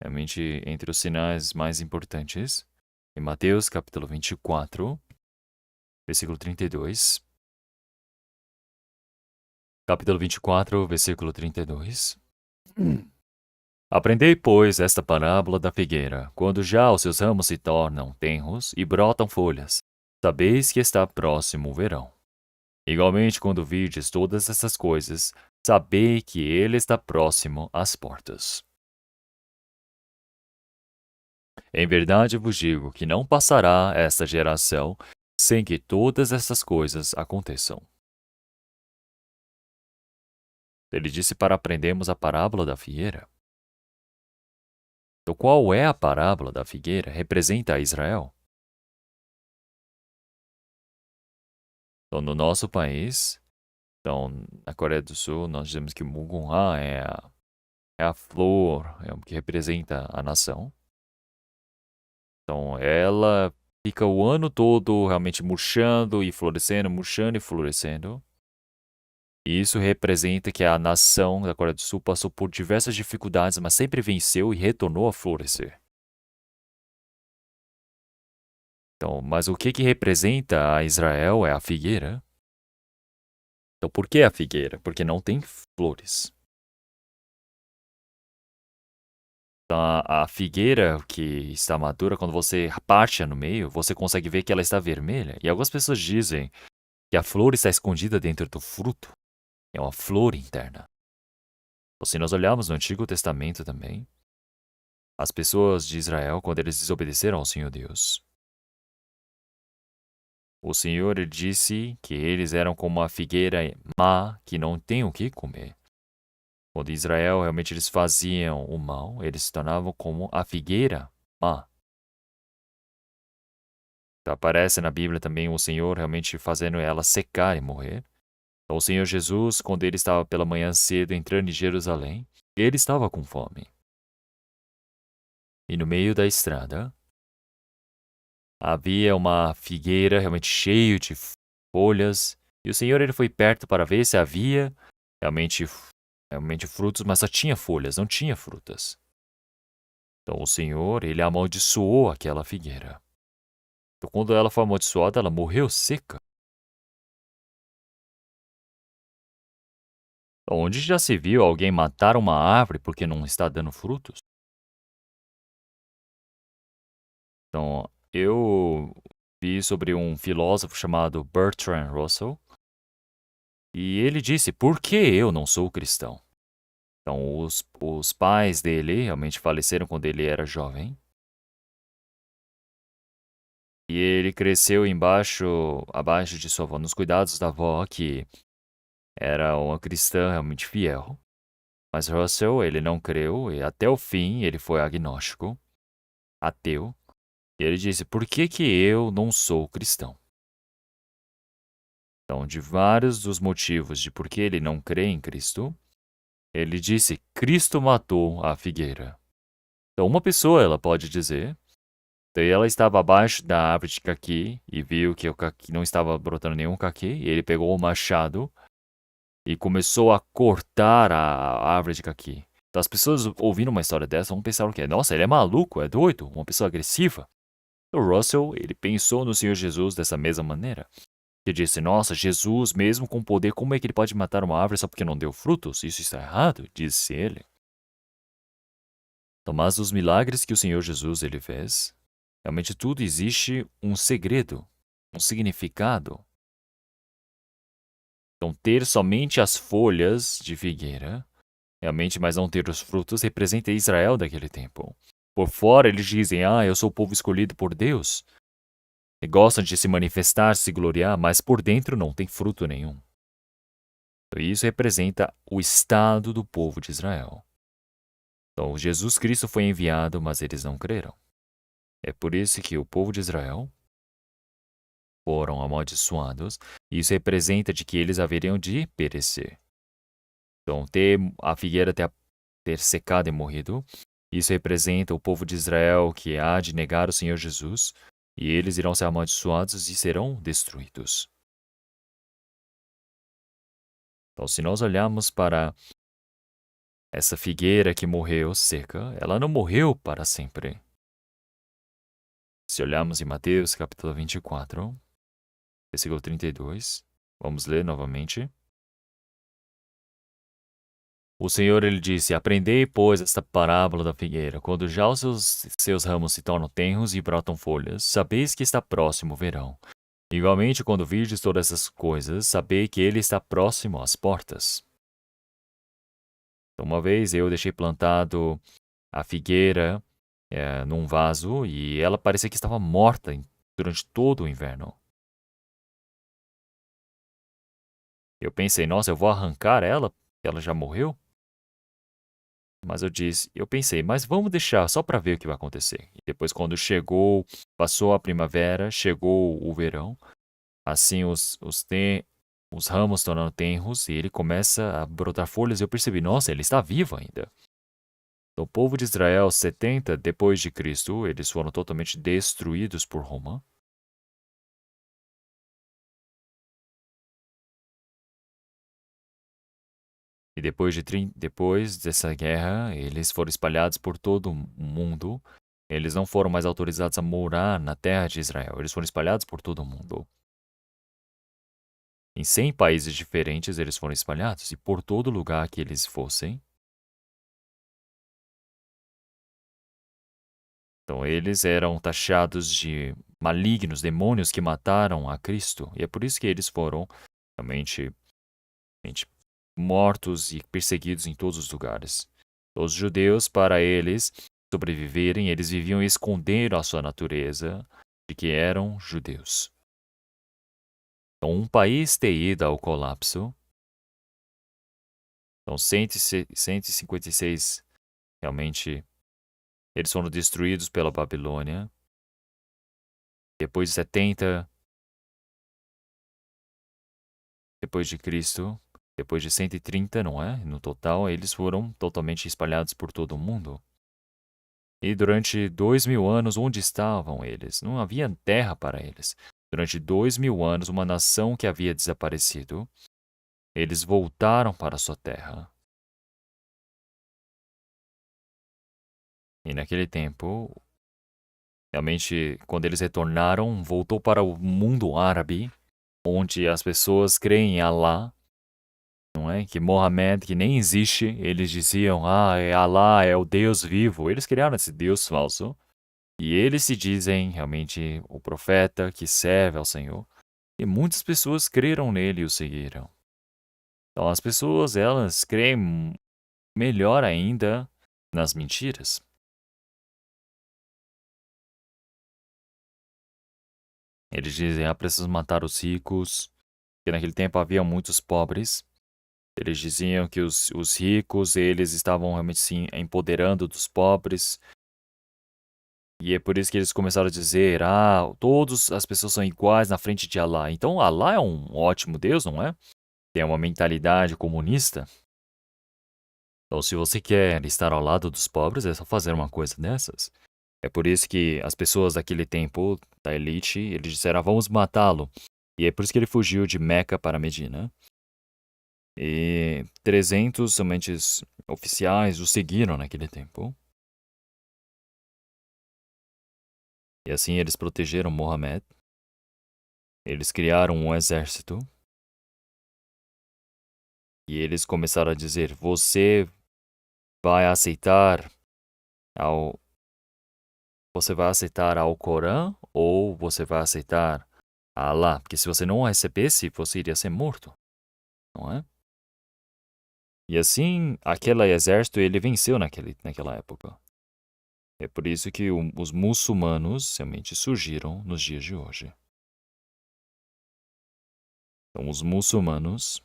realmente entre os sinais mais importantes, em Mateus capítulo 24, versículo 32. Capítulo 24, versículo 32. Aprendei, pois, esta parábola da figueira. Quando já os seus ramos se tornam tenros e brotam folhas, sabeis que está próximo o verão. Igualmente, quando virdes todas essas coisas, sabei que ele está próximo às portas. Em verdade vos digo que não passará esta geração sem que todas essas coisas aconteçam. Ele disse para aprendermos a parábola da figueira. Então, qual é a parábola da figueira? Representa a Israel. Então, no nosso país, então, na Coreia do Sul, nós dizemos que o Mugunha é a flor que representa a nação. Então, ela fica o ano todo realmente murchando e florescendo, murchando e florescendo. E isso representa que a nação da Coreia do Sul passou por diversas dificuldades, mas sempre venceu e retornou a florescer. Então, mas o que representa a Israel é a figueira. Então, por que a figueira? Porque não tem flores. Então, a figueira que está madura, quando você parte no meio, você consegue ver que ela está vermelha. E algumas pessoas dizem que a flor está escondida dentro do fruto. É uma flor interna. Então, se nós olharmos no Antigo Testamento também, as pessoas de Israel, quando eles desobedeceram ao Senhor Deus, o Senhor ele disse que eles eram como a figueira má que não tem o que comer. Quando Israel realmente eles faziam o mal, eles se tornavam como a figueira má. Então, aparece na Bíblia também o Senhor realmente fazendo ela secar e morrer. Então, o Senhor Jesus, quando ele estava pela manhã cedo entrando em Jerusalém, ele estava com fome. E no meio da estrada, havia uma figueira realmente cheia de folhas. E o Senhor ele foi perto para ver se havia realmente frutos, mas só tinha folhas, não tinha frutas. Então o Senhor, ele amaldiçoou aquela figueira. Então quando ela foi amaldiçoada, ela morreu seca. Onde já se viu alguém matar uma árvore porque não está dando frutos? Então, eu vi sobre um filósofo chamado Bertrand Russell, e ele disse: por que eu não sou cristão? Então, os pais dele realmente faleceram quando ele era jovem. E ele cresceu abaixo de sua avó, nos cuidados da avó, que era uma cristã realmente fiel. Mas Russell, ele não creu, e até o fim ele foi agnóstico, ateu. E ele disse: por que eu não sou cristão? Então, de vários dos motivos de por que ele não crê em Cristo, ele disse: Cristo matou a figueira. Então, uma pessoa ela pode dizer, daí ela estava abaixo da árvore de caqui e viu que o caqui não estava brotando nenhum caqui, e ele pegou o machado e começou a cortar a árvore de caqui. Então, as pessoas ouvindo uma história dessa vão pensar o quê? Nossa, ele é maluco, é doido, uma pessoa agressiva. O Russell, ele pensou no Senhor Jesus dessa mesma maneira. Que disse: nossa, Jesus, mesmo com poder, como é que ele pode matar uma árvore só porque não deu frutos? Isso está errado, disse ele. Então, mas os milagres que o Senhor Jesus ele fez, realmente tudo existe um segredo, um significado. Então, ter somente as folhas de figueira, realmente, mas não ter os frutos, representa Israel daquele tempo. Por fora, eles dizem: eu sou o povo escolhido por Deus. E gostam de se manifestar, se gloriar, mas por dentro não tem fruto nenhum. Então, isso representa o estado do povo de Israel. Então, Jesus Cristo foi enviado, mas eles não creram. É por isso que o povo de Israel foram amaldiçoados. E isso representa de que eles haveriam de perecer. Então, ter a figueira ter secado e morrido, isso representa o povo de Israel que há de negar o Senhor Jesus, e eles irão ser amaldiçoados e serão destruídos. Então, se nós olharmos para essa figueira que morreu seca, ela não morreu para sempre. Se olharmos em Mateus capítulo 24, versículo 32, vamos ler novamente. O Senhor ele disse: Aprendei, pois, esta parábola da figueira. Quando já os seus ramos se tornam tenros e brotam folhas, sabeis que está próximo o verão. Igualmente, quando virdes todas essas coisas, sabei que ele está próximo às portas. Uma vez eu deixei plantado a figueira num vaso e ela parecia que estava morta durante todo o inverno. Eu pensei, nossa, eu vou arrancar ela, porque ela já morreu? Mas eu pensei, mas vamos deixar só para ver o que vai acontecer. E depois, quando passou a primavera, chegou o verão, assim os ramos tornando tenros e ele começa a brotar folhas. E eu percebi, nossa, ele está vivo ainda. Então, o povo de Israel, 70 depois de Cristo, eles foram totalmente destruídos por Roma. E depois dessa guerra, eles foram espalhados por todo o mundo. Eles não foram mais autorizados a morar na terra de Israel. Eles foram espalhados por todo o mundo. Em 100 países diferentes eles foram espalhados. E por todo lugar que eles fossem. Então eles eram taxados de malignos, demônios que mataram a Cristo. E é por isso que eles foram realmente mortos e perseguidos em todos os lugares. Os judeus, para eles sobreviverem, eles viviam escondendo a sua natureza de que eram judeus. Então, um país ter ido ao colapso, então 156 realmente eles foram destruídos pela Babilônia. Depois de 70 depois de Cristo, depois de 130, não é? No total, eles foram totalmente espalhados por todo o mundo. E durante 2000 anos, onde estavam eles? Não havia terra para eles. Durante 2000 anos, uma nação que havia desaparecido, eles voltaram para sua terra. E naquele tempo, realmente, quando eles retornaram, voltou para o mundo árabe, onde as pessoas creem em Allah, não é? Que Mohammed, que nem existe, eles diziam, Allah é o Deus vivo. Eles criaram esse Deus falso. E eles se dizem realmente o profeta que serve ao Senhor. E muitas pessoas creram nele e o seguiram. Então as pessoas, elas creem melhor ainda nas mentiras. Eles dizem, preciso matar os ricos, porque naquele tempo havia muitos pobres. Eles diziam que os ricos, eles estavam realmente sim empoderando dos pobres. E é por isso que eles começaram a dizer, todas as pessoas são iguais na frente de Allah. Então Allah é um ótimo Deus, não é? Tem uma mentalidade comunista. Então, se você quer estar ao lado dos pobres, é só fazer uma coisa dessas. É por isso que as pessoas daquele tempo, da elite, eles disseram, vamos matá-lo. E é por isso que ele fugiu de Meca para Medina. E 300 somente oficiais o seguiram naquele tempo. E assim eles protegeram Mohammed. Eles criaram um exército. E eles começaram a dizer, você vai aceitar ao Corão ou você vai aceitar a Allah? Porque se você não recebesse, você iria ser morto, não é? E assim, aquele exército, ele venceu naquela época. É por isso que os muçulmanos realmente surgiram nos dias de hoje. Então, os muçulmanos,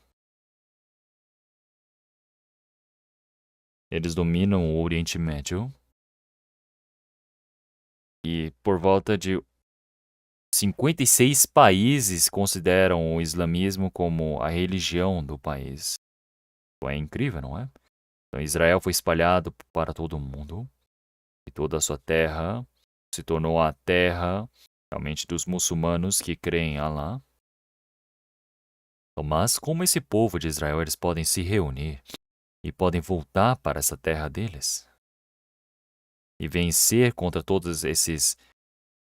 eles dominam o Oriente Médio e por volta de 56 países consideram o islamismo como a religião do país. É incrível, não é? Então, Israel foi espalhado para todo o mundo e toda a sua terra se tornou a terra realmente dos muçulmanos que creem em Allah. Mas como esse povo de Israel eles podem se reunir e podem voltar para essa terra deles e vencer contra todos esses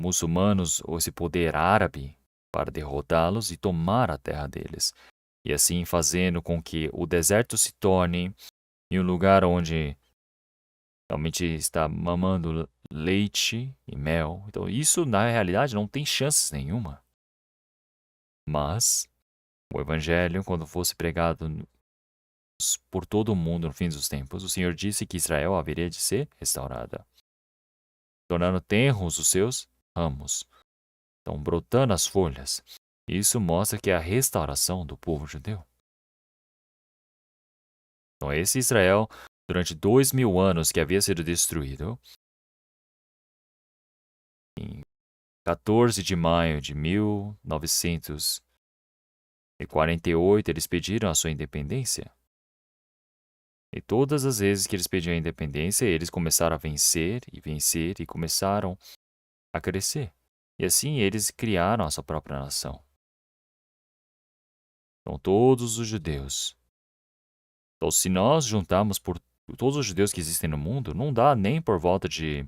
muçulmanos ou esse poder árabe para derrotá-los e tomar a terra deles, e assim fazendo com que o deserto se torne em um lugar onde realmente está mamando leite e mel. Então, isso na realidade não tem chances nenhuma. Mas o evangelho, quando fosse pregado por todo o mundo no fim dos tempos, o Senhor disse que Israel haveria de ser restaurada, tornando tenros os seus ramos, então brotando as folhas. Isso mostra que é a restauração do povo judeu. Então, esse Israel, durante 2000 anos que havia sido destruído, em 14 de maio de 1948, eles pediram a sua independência. E todas as vezes que eles pediam a independência, eles começaram a vencer e começaram a crescer. E assim eles criaram a sua própria nação. Então, todos os judeus. Então, se nós juntarmos por todos os judeus que existem no mundo, não dá nem por volta de,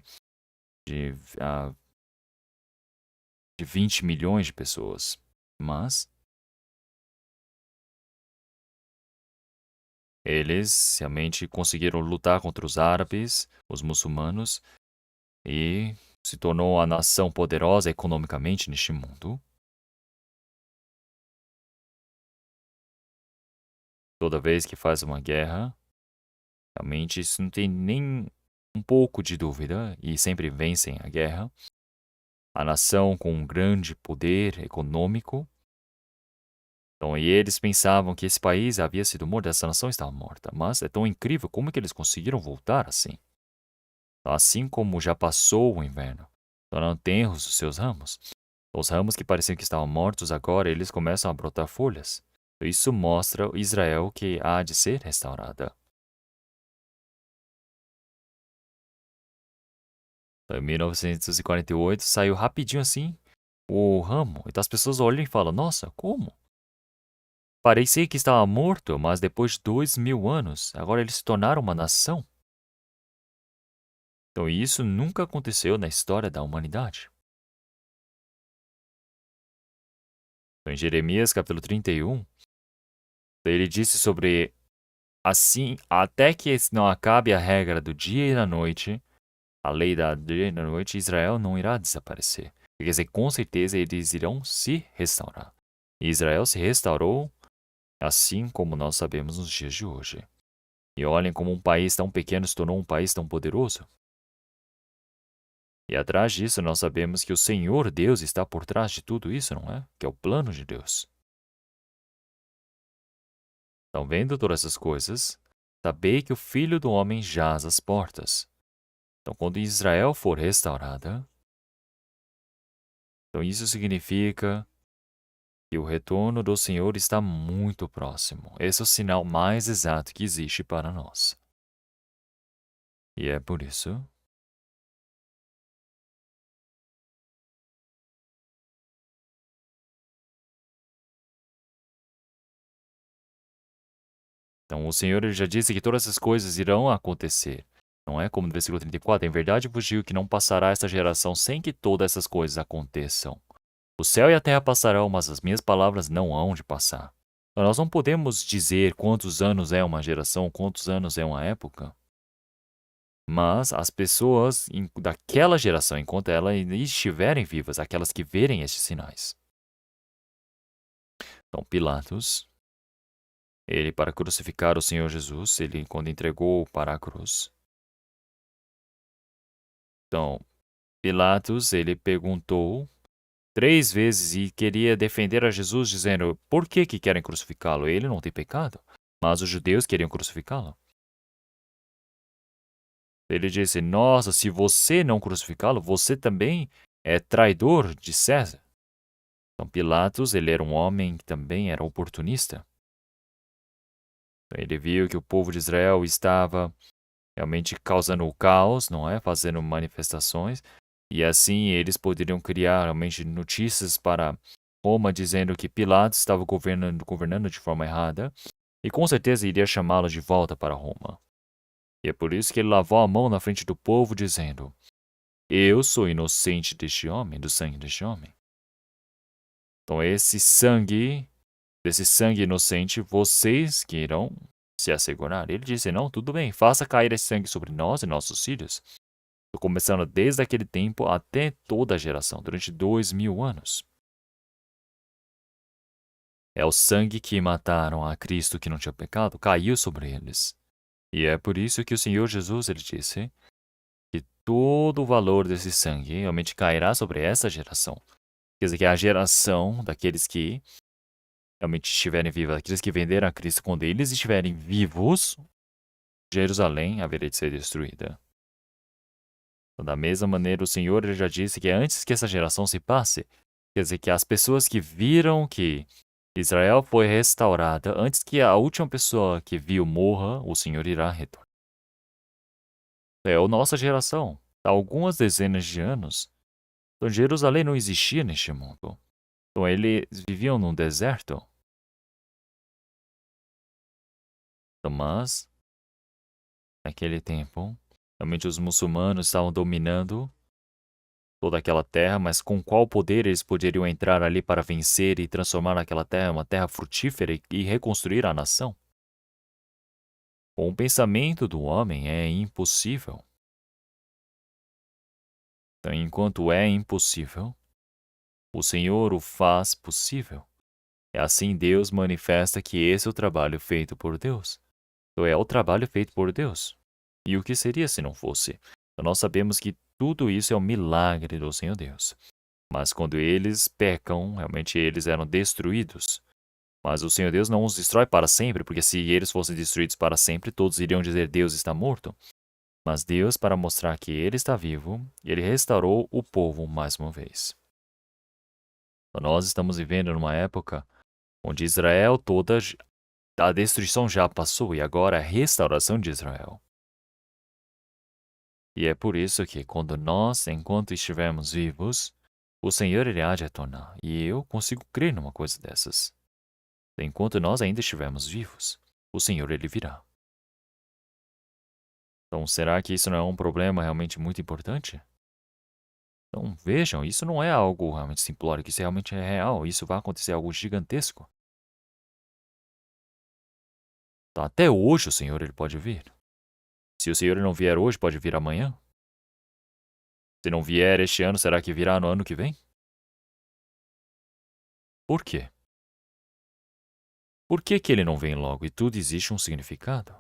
ah, de 20 milhões de pessoas. Mas eles realmente conseguiram lutar contra os árabes, os muçulmanos, e se tornou a nação poderosa economicamente neste mundo. Toda vez que faz uma guerra, realmente isso não tem nem um pouco de dúvida, e sempre vencem a guerra. A nação com um grande poder econômico. Então, e eles pensavam que esse país havia sido morto, essa nação estava morta. Mas é tão incrível como que eles conseguiram voltar assim. Assim como já passou o inverno, tornando tenros os seus ramos. Os ramos que pareciam que estavam mortos agora, eles começam a brotar folhas. Isso mostra Israel que há de ser restaurada. Então, em 1948, saiu rapidinho assim o ramo. Então as pessoas olham e falam, nossa, como? Parecia que estava morto, mas depois de 2000 anos, agora eles se tornaram uma nação. Então isso nunca aconteceu na história da humanidade. Então, em Jeremias capítulo 31, ele disse sobre assim, até que não acabe a regra do dia e da noite, a lei da dia e da noite, Israel não irá desaparecer. Quer dizer, com certeza eles irão se restaurar. E Israel se restaurou assim como nós sabemos nos dias de hoje. E olhem como um país tão pequeno se tornou um país tão poderoso. E atrás disso nós sabemos que o Senhor Deus está por trás de tudo isso, não é? Que é o plano de Deus. Então, vendo todas essas coisas, sabei que o Filho do Homem jaz às portas. Então, quando Israel for restaurada, então isso significa que o retorno do Senhor está muito próximo. Esse é o sinal mais exato que existe para nós. E é por isso então, o Senhor ele já disse que todas essas coisas irão acontecer. Não é como no versículo 34, em verdade vos digo que não passará esta geração sem que todas essas coisas aconteçam. O céu e a terra passarão, mas as minhas palavras não hão de passar. Então, nós não podemos dizer quantos anos é uma geração, quantos anos é uma época. Mas as pessoas daquela geração, enquanto elas estiverem vivas, aquelas que verem estes sinais. Então, Pilatos, ele para crucificar o Senhor Jesus, ele quando entregou para a cruz. Então, Pilatos, ele perguntou 3 vezes e queria defender a Jesus, dizendo, por que querem crucificá-lo? Ele não tem pecado, mas os judeus queriam crucificá-lo. Ele disse, nossa, se você não crucificá-lo, você também é traidor de César. Então, Pilatos, ele era um homem que também era oportunista. Então, ele viu que o povo de Israel estava realmente causando o caos, não é? Fazendo manifestações. E assim eles poderiam criar realmente notícias para Roma dizendo que Pilatos estava governando de forma errada. E com certeza iria chamá-lo de volta para Roma. E é por isso que ele lavou a mão na frente do povo dizendo, eu sou inocente deste homem, do sangue deste homem. Então desse sangue inocente, vocês que irão se assegurar. Ele disse: não, tudo bem, faça cair esse sangue sobre nós e nossos filhos. Começando desde aquele tempo até toda a geração, durante 2000 anos. É o sangue que mataram a Cristo que não tinha pecado, caiu sobre eles. E é por isso que o Senhor Jesus ele disse que todo o valor desse sangue realmente cairá sobre essa geração. Quer dizer que a geração daqueles que realmente estiverem vivos, aqueles que venderam a Cristo, quando eles estiverem vivos, Jerusalém haverá de ser destruída. Então, da mesma maneira, o Senhor ele já disse que antes que essa geração se passe, quer dizer que as pessoas que viram que Israel foi restaurada, antes que a última pessoa que viu morra, o Senhor irá retornar. É a nossa geração. Há algumas dezenas de anos, então Jerusalém não existia neste mundo. Então eles viviam num deserto. Mas, naquele tempo, realmente os muçulmanos estavam dominando toda aquela terra, mas com qual poder eles poderiam entrar ali para vencer e transformar aquela terra em uma terra frutífera e reconstruir a nação? Com o pensamento do homem é impossível. Então, enquanto é impossível, o Senhor o faz possível. É assim Deus manifesta que esse é o trabalho feito por Deus. Então, é o trabalho feito por Deus. E o que seria se não fosse? Então, nós sabemos que tudo isso é um milagre do Senhor Deus. Mas quando eles pecam, realmente eles eram destruídos. Mas o Senhor Deus não os destrói para sempre, porque se eles fossem destruídos para sempre, todos iriam dizer Deus está morto. Mas Deus, para mostrar que Ele está vivo, Ele restaurou o povo mais uma vez. Então, nós estamos vivendo numa época onde Israel toda, a destruição já passou e agora é a restauração de Israel. E é por isso que quando nós, enquanto estivermos vivos, o Senhor ele há de retornar. E eu consigo crer numa coisa dessas. Enquanto nós ainda estivermos vivos, o Senhor ele virá. Então, será que isso não é um problema realmente muito importante? Então, vejam, isso não é algo realmente simplório, isso realmente é real, isso vai acontecer algo gigantesco. Então, até hoje o Senhor ele pode vir. Se o Senhor não vier hoje, pode vir amanhã. Se não vier este ano, será que virá no ano que vem? Por quê? Por que ele não vem logo? E tudo existe um significado.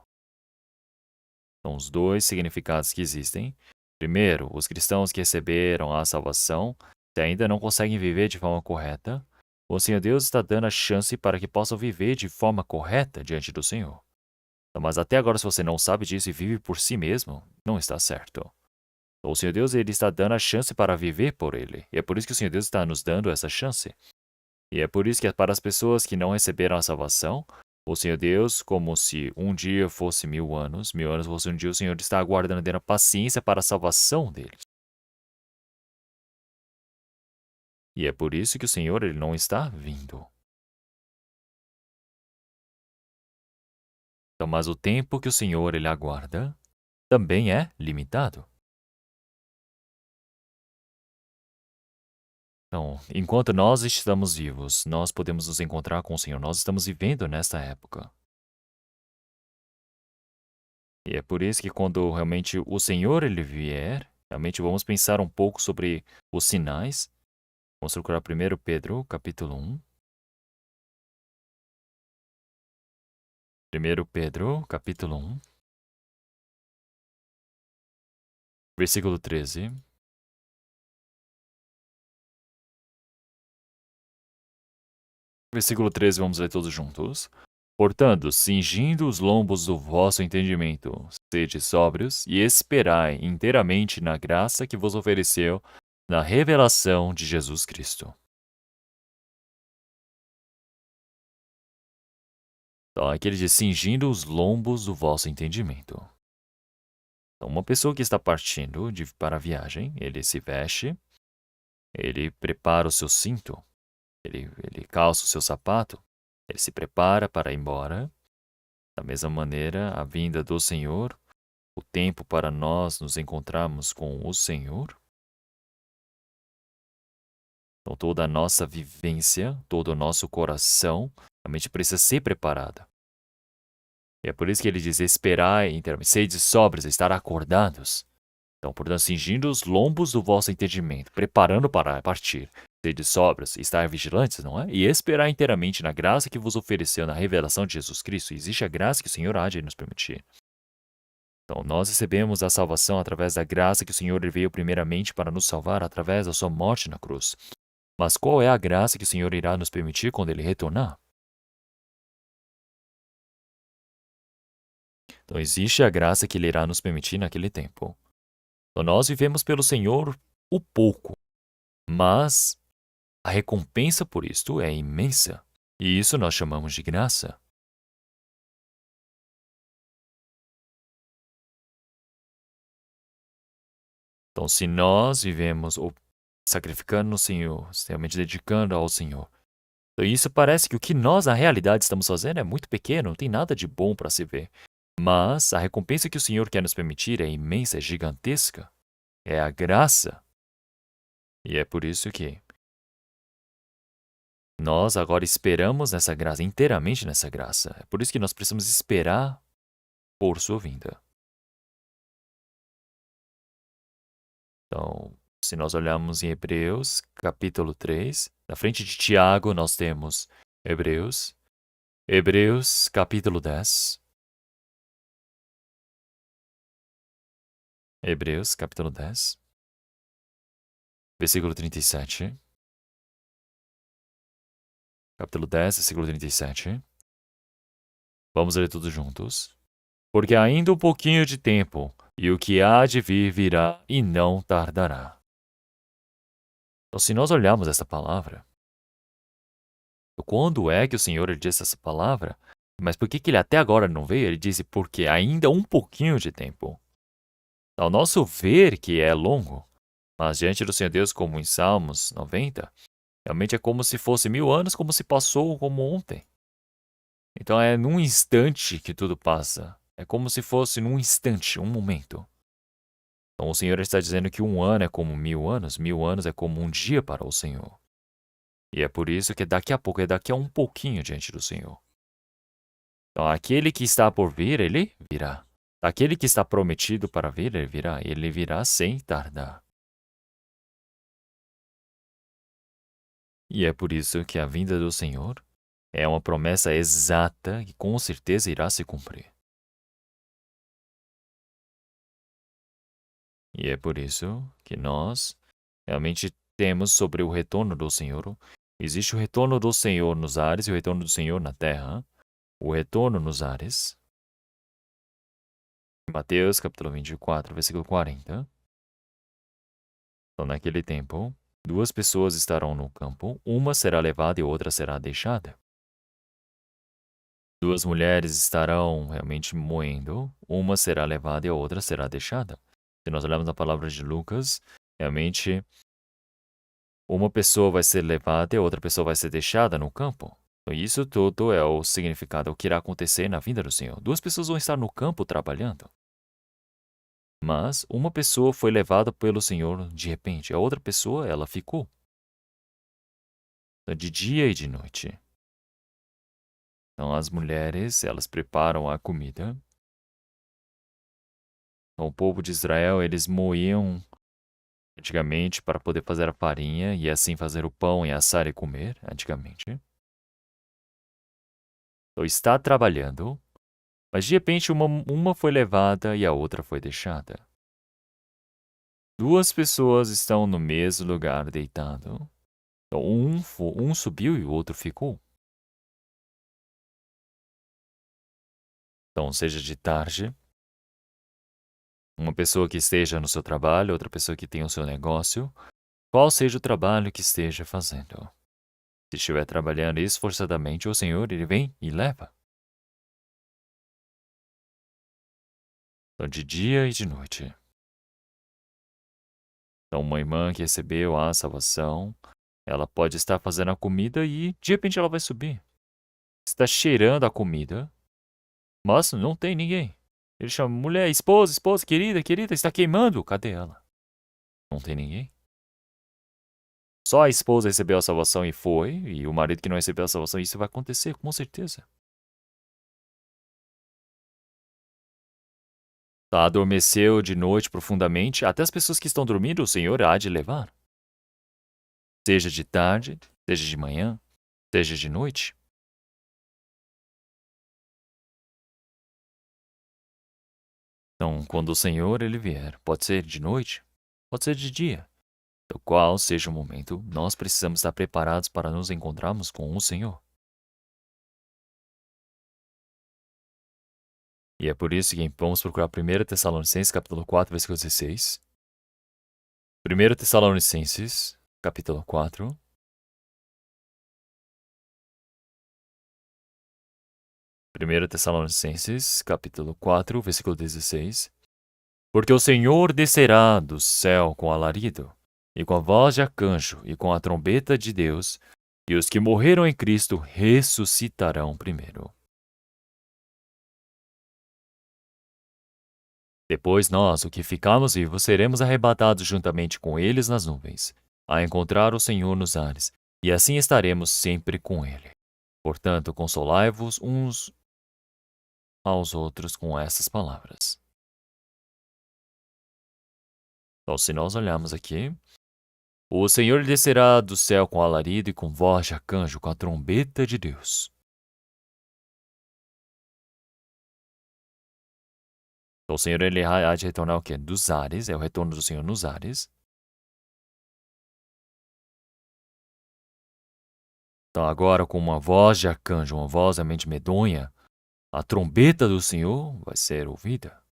São os dois significados que existem. Primeiro, os cristãos que receberam a salvação, se ainda não conseguem viver de forma correta, o Senhor Deus está dando a chance para que possam viver de forma correta diante do Senhor. Mas até agora, se você não sabe disso e vive por si mesmo, não está certo. O Senhor Deus ele está dando a chance para viver por Ele. E é por isso que o Senhor Deus está nos dando essa chance. E é por isso que para as pessoas que não receberam a salvação, o Senhor Deus, como se um dia fosse 1000 anos fosse um dia, o Senhor está aguardando dando paciência para a salvação deles. E é por isso que o Senhor ele não está vindo. Então, mas o tempo que o Senhor ele aguarda também é limitado. Então, enquanto nós estamos vivos, nós podemos nos encontrar com o Senhor. Nós estamos vivendo nesta época. E é por isso que quando realmente o Senhor ele vier, realmente vamos pensar um pouco sobre os sinais. Vamos procurar 1 Pedro, capítulo 1. 1 Pedro, capítulo 1, versículo 13. Versículo 13, vamos ler todos juntos. Portanto, cingindo os lombos do vosso entendimento, sede sóbrios e esperai inteiramente na graça que vos ofereceu na revelação de Jesus Cristo. Então, aqui ele diz, cingindo os lombos do vosso entendimento. Então, uma pessoa que está partindo para a viagem, ele se veste, ele prepara o seu cinto, ele calça o seu sapato, ele se prepara para ir embora. Da mesma maneira, a vinda do Senhor, o tempo para nós nos encontrarmos com o Senhor. Então, toda a nossa vivência, todo o nosso coração, realmente precisa ser preparada. E é por isso que ele diz esperar inteiramente, sede sóbrios, estar acordados. Então, portanto, cingindo os lombos do vosso entendimento, preparando para partir, sede sóbrios, estar vigilantes, não é? E esperar inteiramente na graça que vos ofereceu na revelação de Jesus Cristo. Existe a graça que o Senhor há de nos permitir. Então, nós recebemos a salvação através da graça que o Senhor veio primeiramente para nos salvar através da sua morte na cruz. Mas qual é a graça que o Senhor irá nos permitir quando Ele retornar? Então, existe a graça que Ele irá nos permitir naquele tempo. Então, nós vivemos pelo Senhor o pouco, mas a recompensa por isto é imensa. E isso nós chamamos de graça. Então, se nós vivemos sacrificando no Senhor, realmente dedicando ao Senhor, então isso parece que o que nós, na realidade, estamos fazendo é muito pequeno, não tem nada de bom para se ver. Mas a recompensa que o Senhor quer nos permitir é imensa, é gigantesca. É a graça. E é por isso que nós agora esperamos nessa graça, inteiramente nessa graça. É por isso que nós precisamos esperar por sua vinda. Então, se nós olharmos em Hebreus, capítulo 3, na frente de Tiago nós temos Hebreus, capítulo 10. Hebreus, capítulo 10, versículo 37. Capítulo 10, versículo 37. Vamos ler tudo juntos. Porque ainda um pouquinho de tempo, e o que há de vir virá e não tardará. Então, se nós olharmos essa palavra, quando é que o Senhor ele disse essa palavra? Mas por que ele até agora não veio? Ele disse porque ainda um pouquinho de tempo. Ao nosso ver que é longo, mas diante do Senhor Deus, como em Salmos 90, realmente é como se fosse 1000 anos, como se passou como ontem. Então é num instante que tudo passa. É como se fosse num instante, um momento. Então o Senhor está dizendo que 1 ano é como 1000 anos, 1000 anos é como um dia para o Senhor. E é por isso que daqui a pouco, é daqui a um pouquinho diante do Senhor. Então aquele que está por vir, ele virá. Aquele que está prometido para vir, ele virá sem tardar. E é por isso que a vinda do Senhor é uma promessa exata que com certeza irá se cumprir. E é por isso que nós realmente temos sobre o retorno do Senhor. Existe o retorno do Senhor nos ares e o retorno do Senhor na terra. O retorno nos ares. Mateus capítulo 24, versículo 40. Então, naquele tempo, 2 pessoas estarão no campo, uma será levada e outra será deixada. 2 mulheres estarão realmente moendo, uma será levada e a outra será deixada. Se nós olharmos a palavra de Lucas, realmente uma pessoa vai ser levada e a outra pessoa vai ser deixada no campo. Então, isso tudo é o significado, o que irá acontecer na vinda do Senhor. 2 pessoas vão estar no campo trabalhando. Mas uma pessoa foi levada pelo Senhor de repente, a outra pessoa, ela ficou. De dia e de noite. Então, as mulheres, elas preparam a comida. Então, o povo de Israel, eles moíam antigamente para poder fazer a farinha e assim fazer o pão e assar e comer, antigamente. Então, está trabalhando, mas de repente uma foi levada e a outra foi deixada. 2 pessoas estão no mesmo lugar deitado. Então, um subiu e o outro ficou. Então, seja de tarde, uma pessoa que esteja no seu trabalho, outra pessoa que tenha o seu negócio, qual seja o trabalho que esteja fazendo. Se estiver trabalhando esforçadamente, o Senhor, ele vem e leva. Então, de dia e de noite. Então, uma irmã que recebeu a salvação, ela pode estar fazendo a comida e, de repente, ela vai subir. Está cheirando a comida, mas não tem ninguém. Ele chama, mulher, esposa, querida, está queimando. Cadê ela? Não tem ninguém. Só a esposa recebeu a salvação e foi, e o marido que não recebeu a salvação, isso vai acontecer, com certeza. adormeceu de noite profundamente, até as pessoas que estão dormindo, o Senhor há de levar. Seja de tarde, seja de manhã, seja de noite. Então, quando o Senhor ele vier, pode ser de noite, pode ser de dia, do qual seja o momento, nós precisamos estar preparados para nos encontrarmos com o Senhor. E é por isso que vamos procurar 1 Tessalonicenses, capítulo 4, versículo 16. 1 Tessalonicenses, capítulo 4. 1 Tessalonicenses, capítulo 4, versículo 16. Porque o Senhor descerá do céu com alarido, e com a voz de arcanjo, e com a trombeta de Deus, e os que morreram em Cristo ressuscitarão primeiro. Depois nós, o que ficarmos vivos, seremos arrebatados juntamente com eles nas nuvens, a encontrar o Senhor nos ares, e assim estaremos sempre com ele. Portanto, consolai-vos uns aos outros com essas palavras. Então, se nós olharmos aqui, o Senhor descerá do céu com alarido e com voz de arcanjo, com a trombeta de Deus. Então, o Senhor ele há de retornar o quê? Dos ares, é o retorno do Senhor nos ares. Então, agora com uma voz de arcanjo, uma voz realmente medonha, a trombeta do Senhor vai ser ouvida.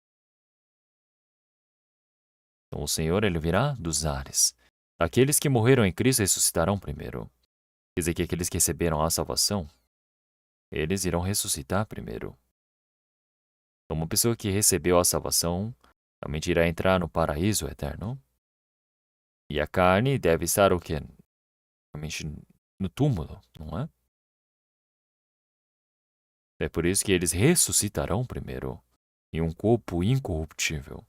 Então, o Senhor ele virá dos ares. Aqueles que morreram em Cristo ressuscitarão primeiro. Quer dizer que aqueles que receberam a salvação, eles irão ressuscitar primeiro. Então, uma pessoa que recebeu a salvação realmente irá entrar no paraíso eterno. E a carne deve estar o quê? Realmente no túmulo, não é? É por isso que eles ressuscitarão primeiro, em um corpo incorruptível.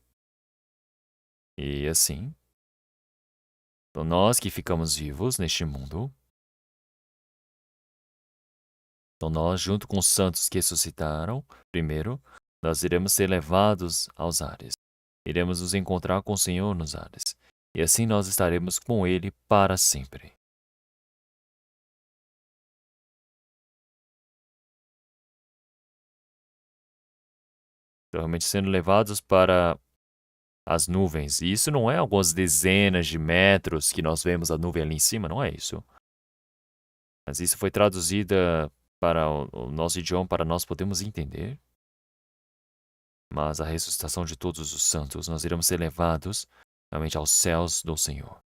E assim, então nós que ficamos vivos neste mundo, então nós, junto com os santos que ressuscitaram primeiro, nós iremos ser levados aos ares. Iremos nos encontrar com o Senhor nos ares. E assim nós estaremos com Ele para sempre. Então, realmente sendo levados para as nuvens. E isso não é algumas dezenas de metros que nós vemos a nuvem ali em cima, não é isso. Mas isso foi traduzida para o nosso idioma para nós podermos entender. Mas a ressuscitação de todos os santos, nós iremos ser levados realmente aos céus do Senhor.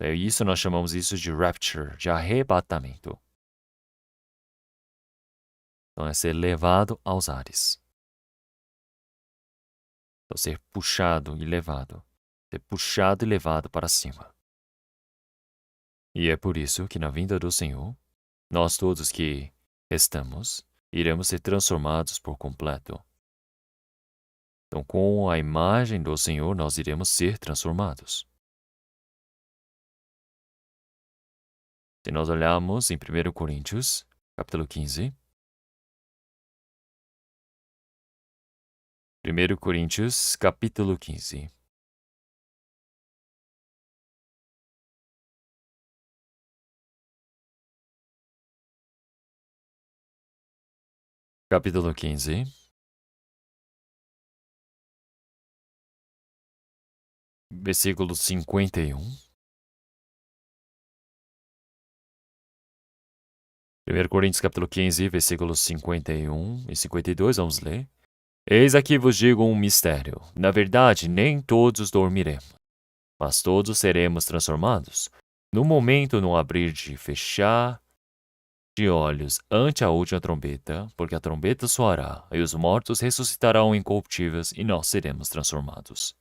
É isso nós chamamos isso de rapture, de arrebatamento. Então é ser levado aos ares. Então ser puxado e levado. Ser puxado e levado para cima. E é por isso que na vinda do Senhor, nós todos que restamos, iremos ser transformados por completo. Então, com a imagem do Senhor, nós iremos ser transformados. Se nós olharmos em 1 Coríntios, capítulo 15. 1 Coríntios, capítulo 15. Capítulo 15. Versículo 51. 1 Coríntios capítulo 15, versículos 51 e 52, vamos ler. Eis aqui vos digo um mistério. Na verdade, nem todos dormiremos, mas todos seremos transformados. No momento, no abrir e fechar de olhos ante a última trombeta, porque a trombeta soará, e os mortos ressuscitarão incorruptíveis, e nós seremos transformados.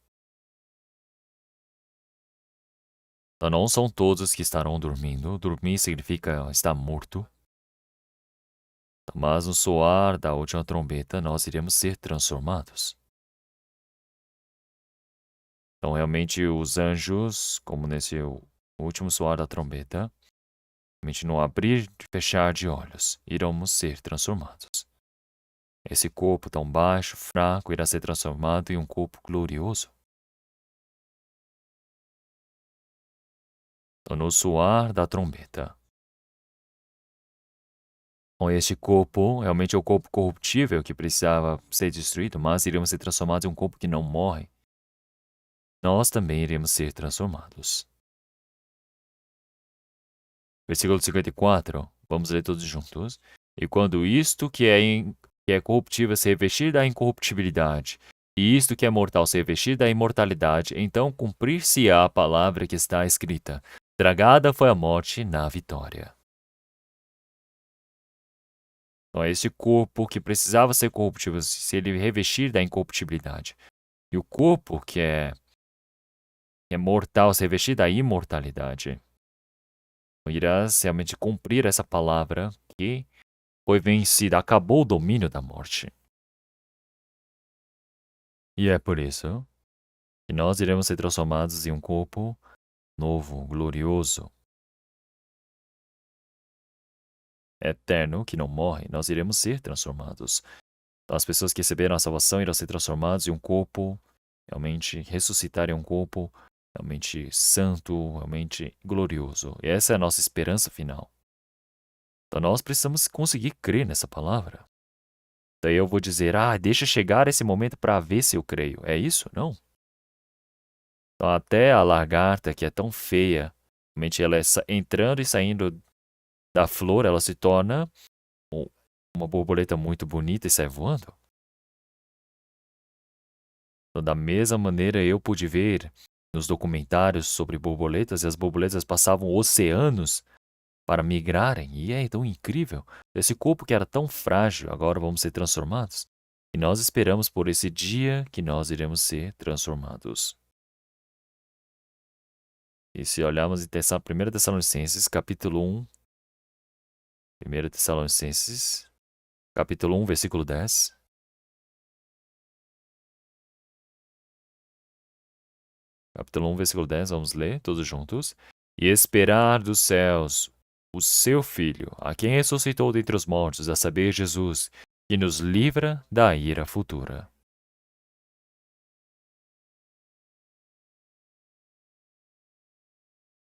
Então, não são todos que estarão dormindo. Dormir significa estar morto. Mas no soar da última trombeta, nós iremos ser transformados. Então, realmente, os anjos, como nesse último soar da trombeta, realmente no abrir e fechar de olhos, iremos ser transformados. esse corpo tão baixo, fraco, irá ser transformado em um corpo glorioso. Então, no soar da trombeta. Com este corpo, realmente é o corpo corruptível que precisava ser destruído, mas iremos ser transformados em um corpo que não morre. Nós também iremos ser transformados. Versículo 54, vamos ler todos juntos. E quando isto que é corruptível se revestir da incorruptibilidade, e isto que é mortal se revestir da imortalidade, então cumprir-se-á a palavra que está escrita: tragada foi a morte na vitória. Então, este corpo que precisava ser corruptível, se ele revestir da incorruptibilidade, e o corpo que é mortal se revestir da imortalidade, irás realmente cumprir essa palavra que foi vencida, acabou o domínio da morte. E é por isso que nós iremos ser transformados em um corpo novo, glorioso, eterno, que não morre. Nós iremos ser transformados. As pessoas que receberam a salvação irão ser transformados em um corpo, realmente ressuscitar em um corpo realmente santo, realmente glorioso. E essa é a nossa esperança final. Então nós precisamos conseguir crer nessa palavra. Daí eu vou dizer, deixa chegar esse momento para ver se eu creio. É isso? Não. Então até a lagarta, que é tão feia, realmente ela é entrando e saindo da flor, ela se torna uma borboleta muito bonita e sai voando. Então, da mesma maneira, eu pude ver nos documentários sobre borboletas, e as borboletas passavam oceanos para migrarem, e é tão incrível. Esse corpo que era tão frágil, agora vamos ser transformados. E nós esperamos por esse dia que nós iremos ser transformados. E se olharmos em 1 Tessalonicenses, capítulo 1, 1 Tessalonicenses, capítulo 1, versículo 10. Capítulo 1, versículo 10, vamos ler todos juntos. E esperar dos céus o seu Filho, a quem ressuscitou dentre os mortos, a saber, Jesus, que nos livra da ira futura.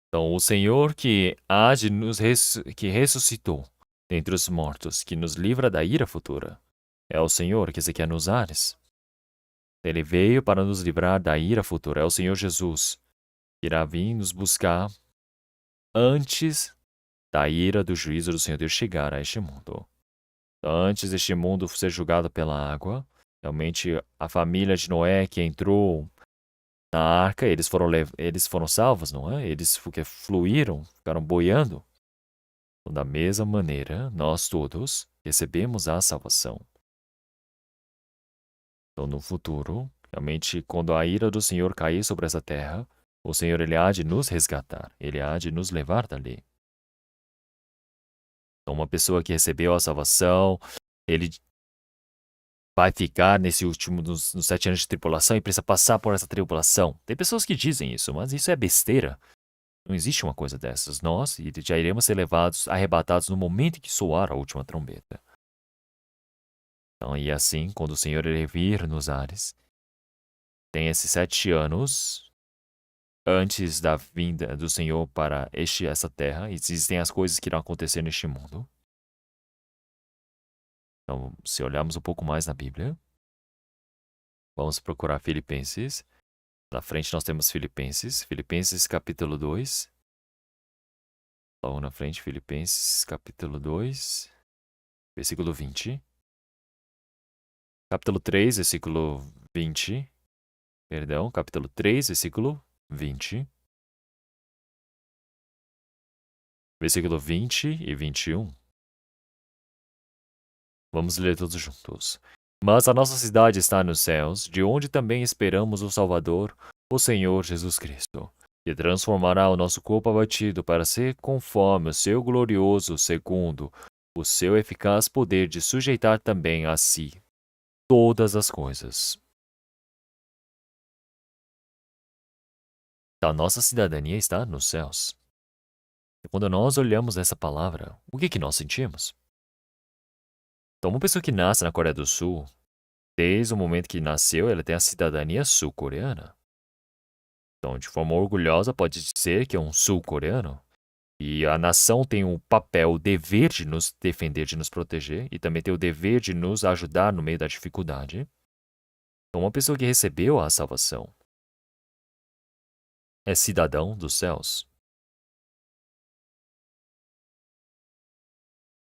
Então, o Senhor que há de que ressuscitou dentre os mortos, que nos livra da ira futura, é o Senhor que se quer nos ares. Ele veio para nos livrar da ira futura. É o Senhor Jesus que irá vir nos buscar antes da ira do juízo do Senhor Deus chegar a este mundo. Antes deste mundo ser julgado pela água, realmente a família de Noé que entrou na arca, eles foram salvos, não é? Eles fluíram, ficaram boiando. Então, da mesma maneira, nós todos recebemos a salvação. Então, no futuro, realmente, quando a ira do Senhor cair sobre essa terra, o Senhor ele há de nos resgatar, ele há de nos levar dali. Então, uma pessoa que recebeu a salvação, ele vai ficar nos 7 anos de tribulação e precisa passar por essa tribulação. Tem pessoas que dizem isso, mas isso é besteira. Não existe uma coisa dessas. Nós já iremos ser levados, arrebatados no momento em que soar a última trombeta. Então, e assim, quando o Senhor ele vir nos ares, tem esses 7 anos antes da vinda do Senhor para essa terra, existem as coisas que irão acontecer neste mundo. Então, se olharmos um pouco mais na Bíblia, vamos procurar Filipenses. Na frente nós temos Filipenses, Filipenses capítulo 2. Logo na frente, Filipenses capítulo 2, versículo 20. Capítulo 3, versículo 20. Perdão, capítulo 3, versículo 20. Versículo 20 e 21. Vamos ler todos juntos. Mas a nossa cidade está nos céus, de onde também esperamos o Salvador, o Senhor Jesus Cristo, que transformará o nosso corpo abatido para ser conforme o seu glorioso, segundo o seu eficaz poder de sujeitar também a si todas as coisas. A nossa cidadania está nos céus. E quando nós olhamos essa palavra, o que nós sentimos? Então, uma pessoa que nasce na Coreia do Sul, desde o momento que nasceu, ela tem a cidadania sul-coreana. Então, de forma orgulhosa, pode dizer que é um sul-coreano. E a nação tem o papel, o dever de nos defender, de nos proteger, e também tem o dever de nos ajudar no meio da dificuldade. Então, uma pessoa que recebeu a salvação é cidadão dos céus.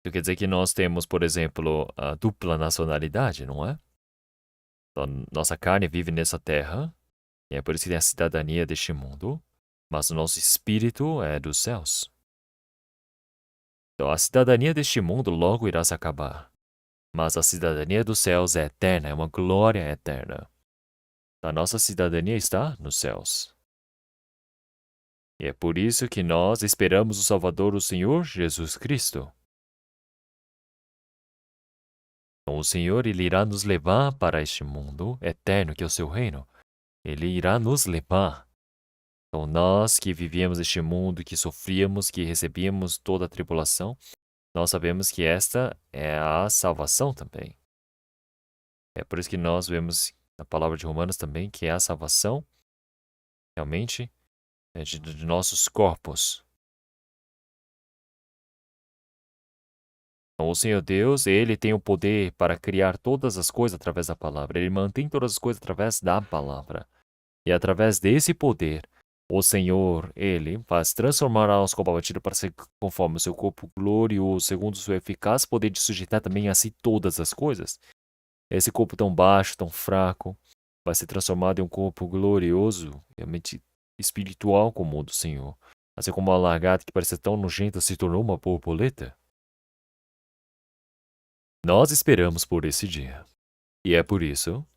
Isso quer dizer que nós temos, por exemplo, a dupla nacionalidade, não é? Então, nossa carne vive nessa terra, e é por isso que tem a cidadania deste mundo, mas o nosso espírito é dos céus. Então, a cidadania deste mundo logo irá se acabar, mas a cidadania dos céus é eterna, é uma glória eterna. A nossa cidadania está nos céus. E é por isso que nós esperamos o Salvador, o Senhor Jesus Cristo. Então, o Senhor, Ele irá nos levar para este mundo eterno, que é o seu reino. Ele irá nos levar. Então, nós que vivíamos este mundo, que sofríamos, que recebíamos toda a tribulação, nós sabemos que esta é a salvação também. É por isso que nós vemos na palavra de Romanos também que é a salvação, realmente, de nossos corpos. Então, o Senhor Deus, Ele tem o poder para criar todas as coisas através da palavra. Ele mantém todas as coisas através da palavra. E através desse poder, o Senhor, Ele faz transformar a nosso corpo abatido para ser conforme o seu corpo glorioso, segundo o seu eficaz poder de sujeitar também a si todas as coisas. Esse corpo tão baixo, tão fraco, vai ser transformado em um corpo glorioso, realmente espiritual como o do Senhor. Assim como a lagarta que parecia tão nojenta se tornou uma borboleta. Nós esperamos por esse dia. E é por isso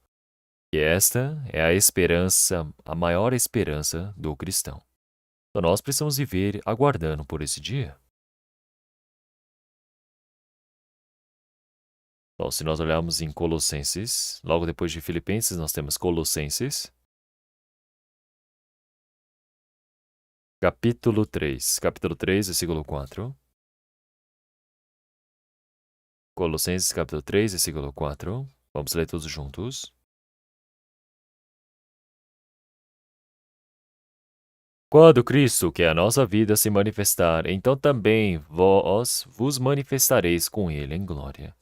que esta é a esperança, a maior esperança do cristão. Então nós precisamos viver aguardando por esse dia. Então, se nós olharmos em Colossenses, logo depois de Filipenses, nós temos Colossenses, capítulo 3, versículo 4. Colossenses, capítulo 3, versículo 4. Vamos ler todos juntos. Quando Cristo, que é a nossa vida, se manifestar, então também vós vos manifestareis com Ele em glória.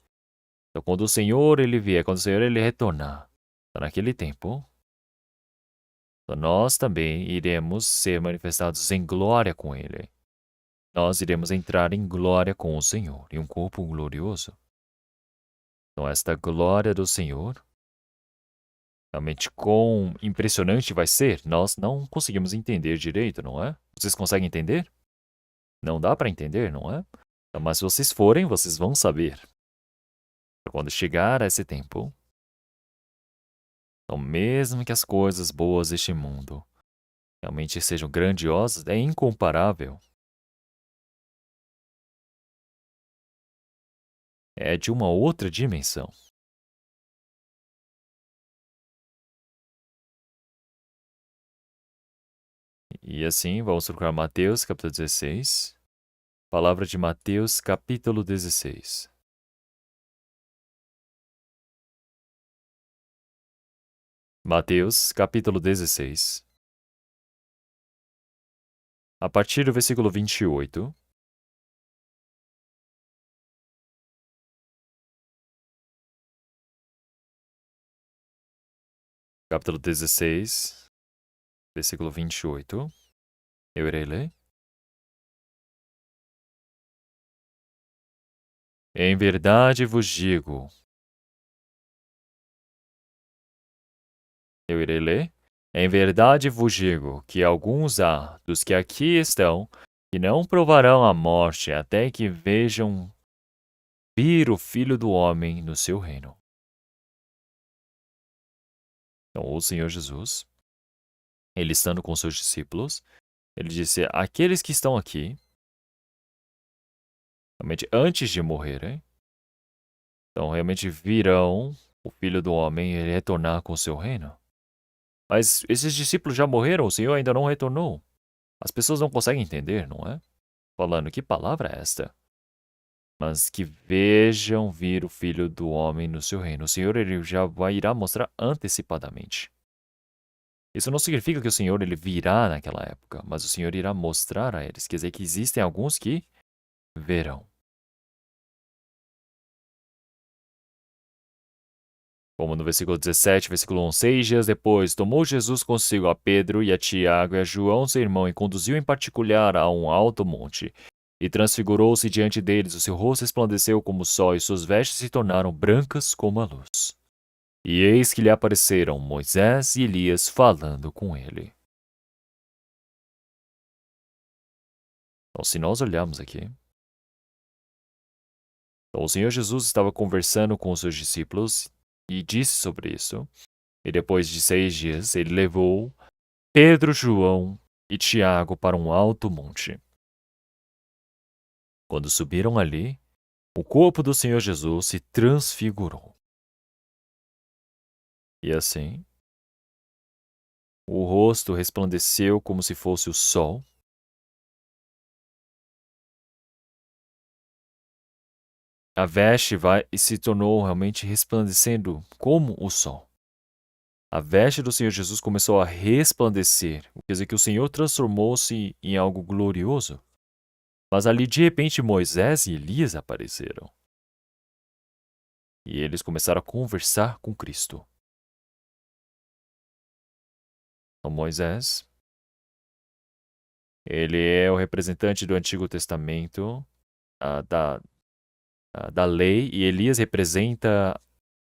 Então, quando o Senhor Ele vier, quando o Senhor Ele retornar, naquele tempo, então nós também iremos ser manifestados em glória com Ele. Nós iremos entrar em glória com o Senhor, em um corpo glorioso. Então, esta glória do Senhor, realmente quão impressionante vai ser, nós não conseguimos entender direito, não é? Vocês conseguem entender? Não dá para entender, não é? Então, mas se vocês forem, vocês vão saber. Quando chegar a esse tempo, então mesmo que as coisas boas deste mundo realmente sejam grandiosas, é incomparável. É de uma outra dimensão. E assim, vamos procurar Mateus, capítulo 16. Palavra de Mateus, capítulo 16. Mateus, capítulo 16. A partir do versículo 28. Capítulo 16, versículo 28. Eu irei ler. Em verdade vos digo. Eu irei ler. Em verdade vos digo que alguns há dos que aqui estão que não provarão a morte até que vejam vir o Filho do Homem no seu reino. Então, o Senhor Jesus, ele estando com seus discípulos, ele disse: aqueles que estão aqui, realmente antes de morrerem, então realmente virão o Filho do Homem e ele retornar com o seu reino. Mas esses discípulos já morreram, o Senhor ainda não retornou. As pessoas não conseguem entender, não é? Falando, que palavra é esta? mas que vejam vir o Filho do Homem no seu reino. O Senhor ele já irá mostrar antecipadamente. Isso não significa que o Senhor ele virá naquela época, mas o Senhor irá mostrar a eles. Quer dizer que existem alguns que verão. Como no versículo 17, versículo 11, 6 dias depois, tomou Jesus consigo a Pedro e a Tiago e a João, seu irmão, e conduziu em particular a um alto monte. E transfigurou-se diante deles, o seu rosto resplandeceu como o sol, e suas vestes se tornaram brancas como a luz. E eis que lhe apareceram Moisés e Elias falando com ele. Então, se nós olharmos aqui, então, o Senhor Jesus estava conversando com os seus discípulos e disse sobre isso. E depois de 6 dias, ele levou Pedro, João e Tiago para um alto monte. Quando subiram ali, o corpo do Senhor Jesus se transfigurou. E assim, o rosto resplandeceu como se fosse o sol. A veste se tornou realmente resplandecendo como o sol. A veste do Senhor Jesus começou a resplandecer, quer dizer que o Senhor transformou-se em algo glorioso. Mas ali de repente Moisés e Elias apareceram. E eles começaram a conversar com Cristo. Então, Moisés, ele é o representante do Antigo Testamento, da lei, e Elias representa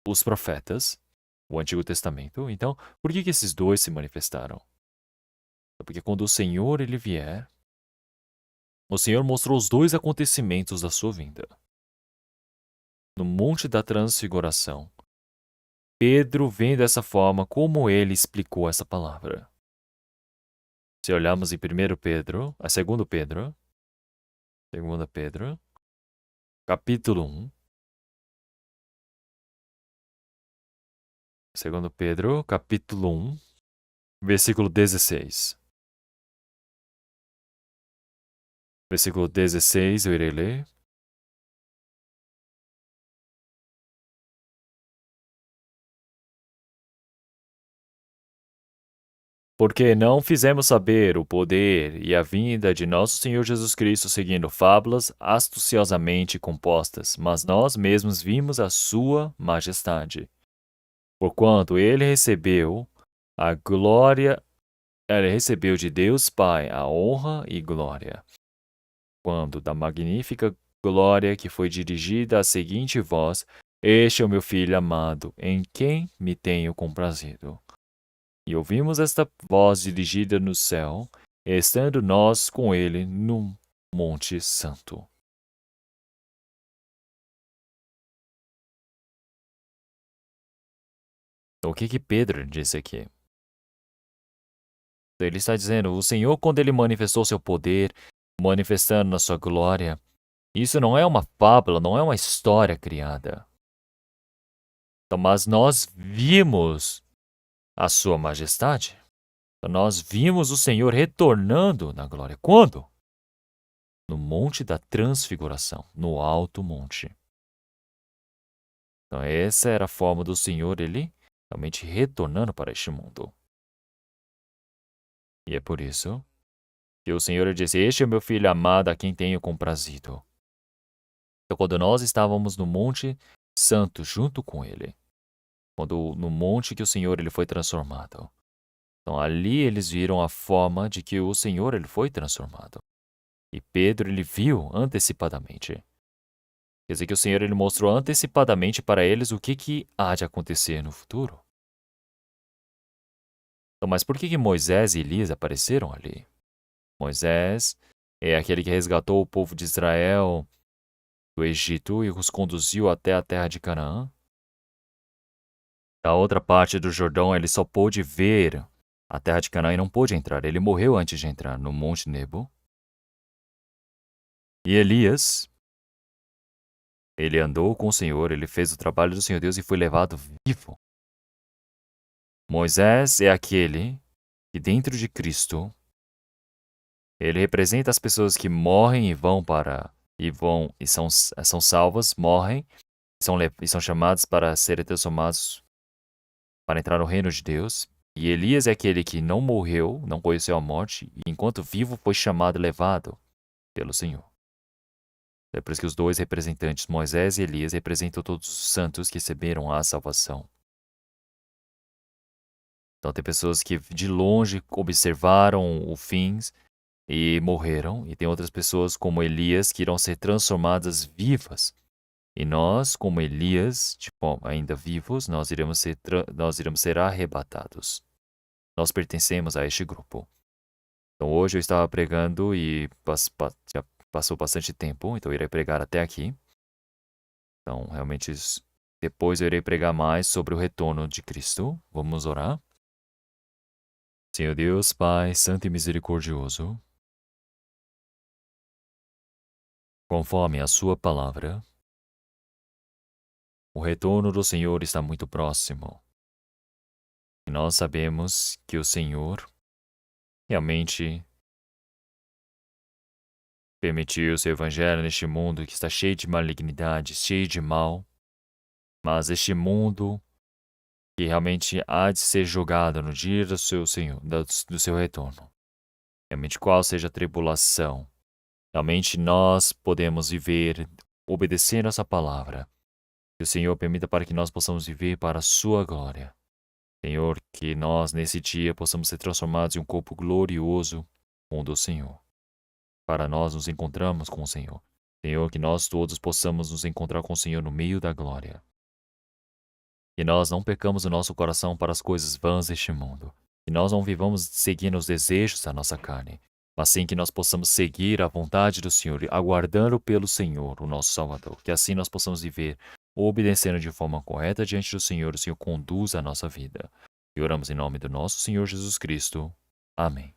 os profetas, o Antigo Testamento. Então, por que esses dois se manifestaram? Porque quando o Senhor ele vier, o Senhor mostrou os dois acontecimentos da sua vinda. No Monte da Transfiguração, Pedro vem dessa forma como ele explicou essa palavra. Se olharmos em 1 Pedro, a 2 Pedro, 2 Pedro, capítulo 1, 2 Pedro, capítulo 1, versículo 16. Versículo 16, eu irei ler. Porque não fizemos saber o poder e a vinda de nosso Senhor Jesus Cristo seguindo fábulas astuciosamente compostas, mas nós mesmos vimos a sua majestade. Porquanto ele recebeu a glória, ele recebeu de Deus Pai a honra e glória. Quando da magnífica glória que foi dirigida a seguinte voz: Este é o meu filho amado, em quem me tenho comprazido. E ouvimos esta voz dirigida no céu, estando nós com ele no Monte Santo. Então, o que Pedro disse aqui? Ele está dizendo, o Senhor, quando ele manifestou seu poder, manifestando na sua glória, isso não é uma fábula, não é uma história criada. Então, mas nós vimos a sua majestade. Nós vimos o Senhor retornando na glória. Quando? No Monte da Transfiguração, no alto monte. Então, essa era a forma do Senhor, ele realmente retornando para este mundo. E é por isso que o Senhor disse: Este é o meu filho amado a quem tenho comprazido. Então, quando nós estávamos no Monte Santo junto com ele, no monte que o Senhor ele foi transformado. Então, ali eles viram a forma de que o Senhor ele foi transformado. E Pedro ele viu antecipadamente. Quer dizer que o Senhor ele mostrou antecipadamente para eles o que há de acontecer no futuro. Então, mas por que Moisés e Elias apareceram ali? Moisés é aquele que resgatou o povo de Israel do Egito e os conduziu até a terra de Canaã. Da outra parte do Jordão, ele só pôde ver a terra de Canaã e não pôde entrar. Ele morreu antes de entrar no Monte Nebo. E Elias, ele andou com o Senhor, ele fez o trabalho do Senhor Deus e foi levado vivo. Moisés é aquele que dentro de Cristo, ele representa as pessoas que morrem e vão para e são salvas, morrem, e são chamados para serem transformados para entrar no reino de Deus. E Elias é aquele que não morreu, não conheceu a morte, e enquanto vivo foi chamado e levado pelo Senhor. É por isso que os dois representantes, Moisés e Elias, representam todos os santos que receberam a salvação. Então tem pessoas que de longe observaram o fim e morreram, e tem outras pessoas como Elias que irão ser transformadas vivas. E nós, como Elias, ainda vivos, nós iremos ser arrebatados. Nós pertencemos a este grupo. Então hoje eu estava pregando e já passou bastante tempo, então eu irei pregar até aqui. Então realmente depois eu irei pregar mais sobre o retorno de Cristo. Vamos orar? Senhor Deus, Pai, Santo e Misericordioso, conforme a sua palavra, o retorno do Senhor está muito próximo. E nós sabemos que o Senhor realmente permitiu seu evangelho neste mundo que está cheio de malignidade, cheio de mal, mas este mundo que realmente há de ser julgado no dia do seu Senhor, do seu retorno. Realmente qual seja a tribulação, realmente nós podemos viver obedecendo essa palavra. Que o Senhor permita para que nós possamos viver para a sua glória. Senhor, que nós nesse dia possamos ser transformados em um corpo glorioso com o do Senhor. Para nós nos encontramos com o Senhor. Senhor, que nós todos possamos nos encontrar com o Senhor no meio da glória. Que nós não pecamos o nosso coração para as coisas vãs deste mundo. Que nós não vivamos seguindo os desejos da nossa carne, mas sim que nós possamos seguir a vontade do Senhor, aguardando pelo Senhor, o nosso Salvador. Que assim nós possamos viver obedecendo de forma correta diante do Senhor, o Senhor conduz a nossa vida. E oramos em nome do nosso Senhor Jesus Cristo. Amém.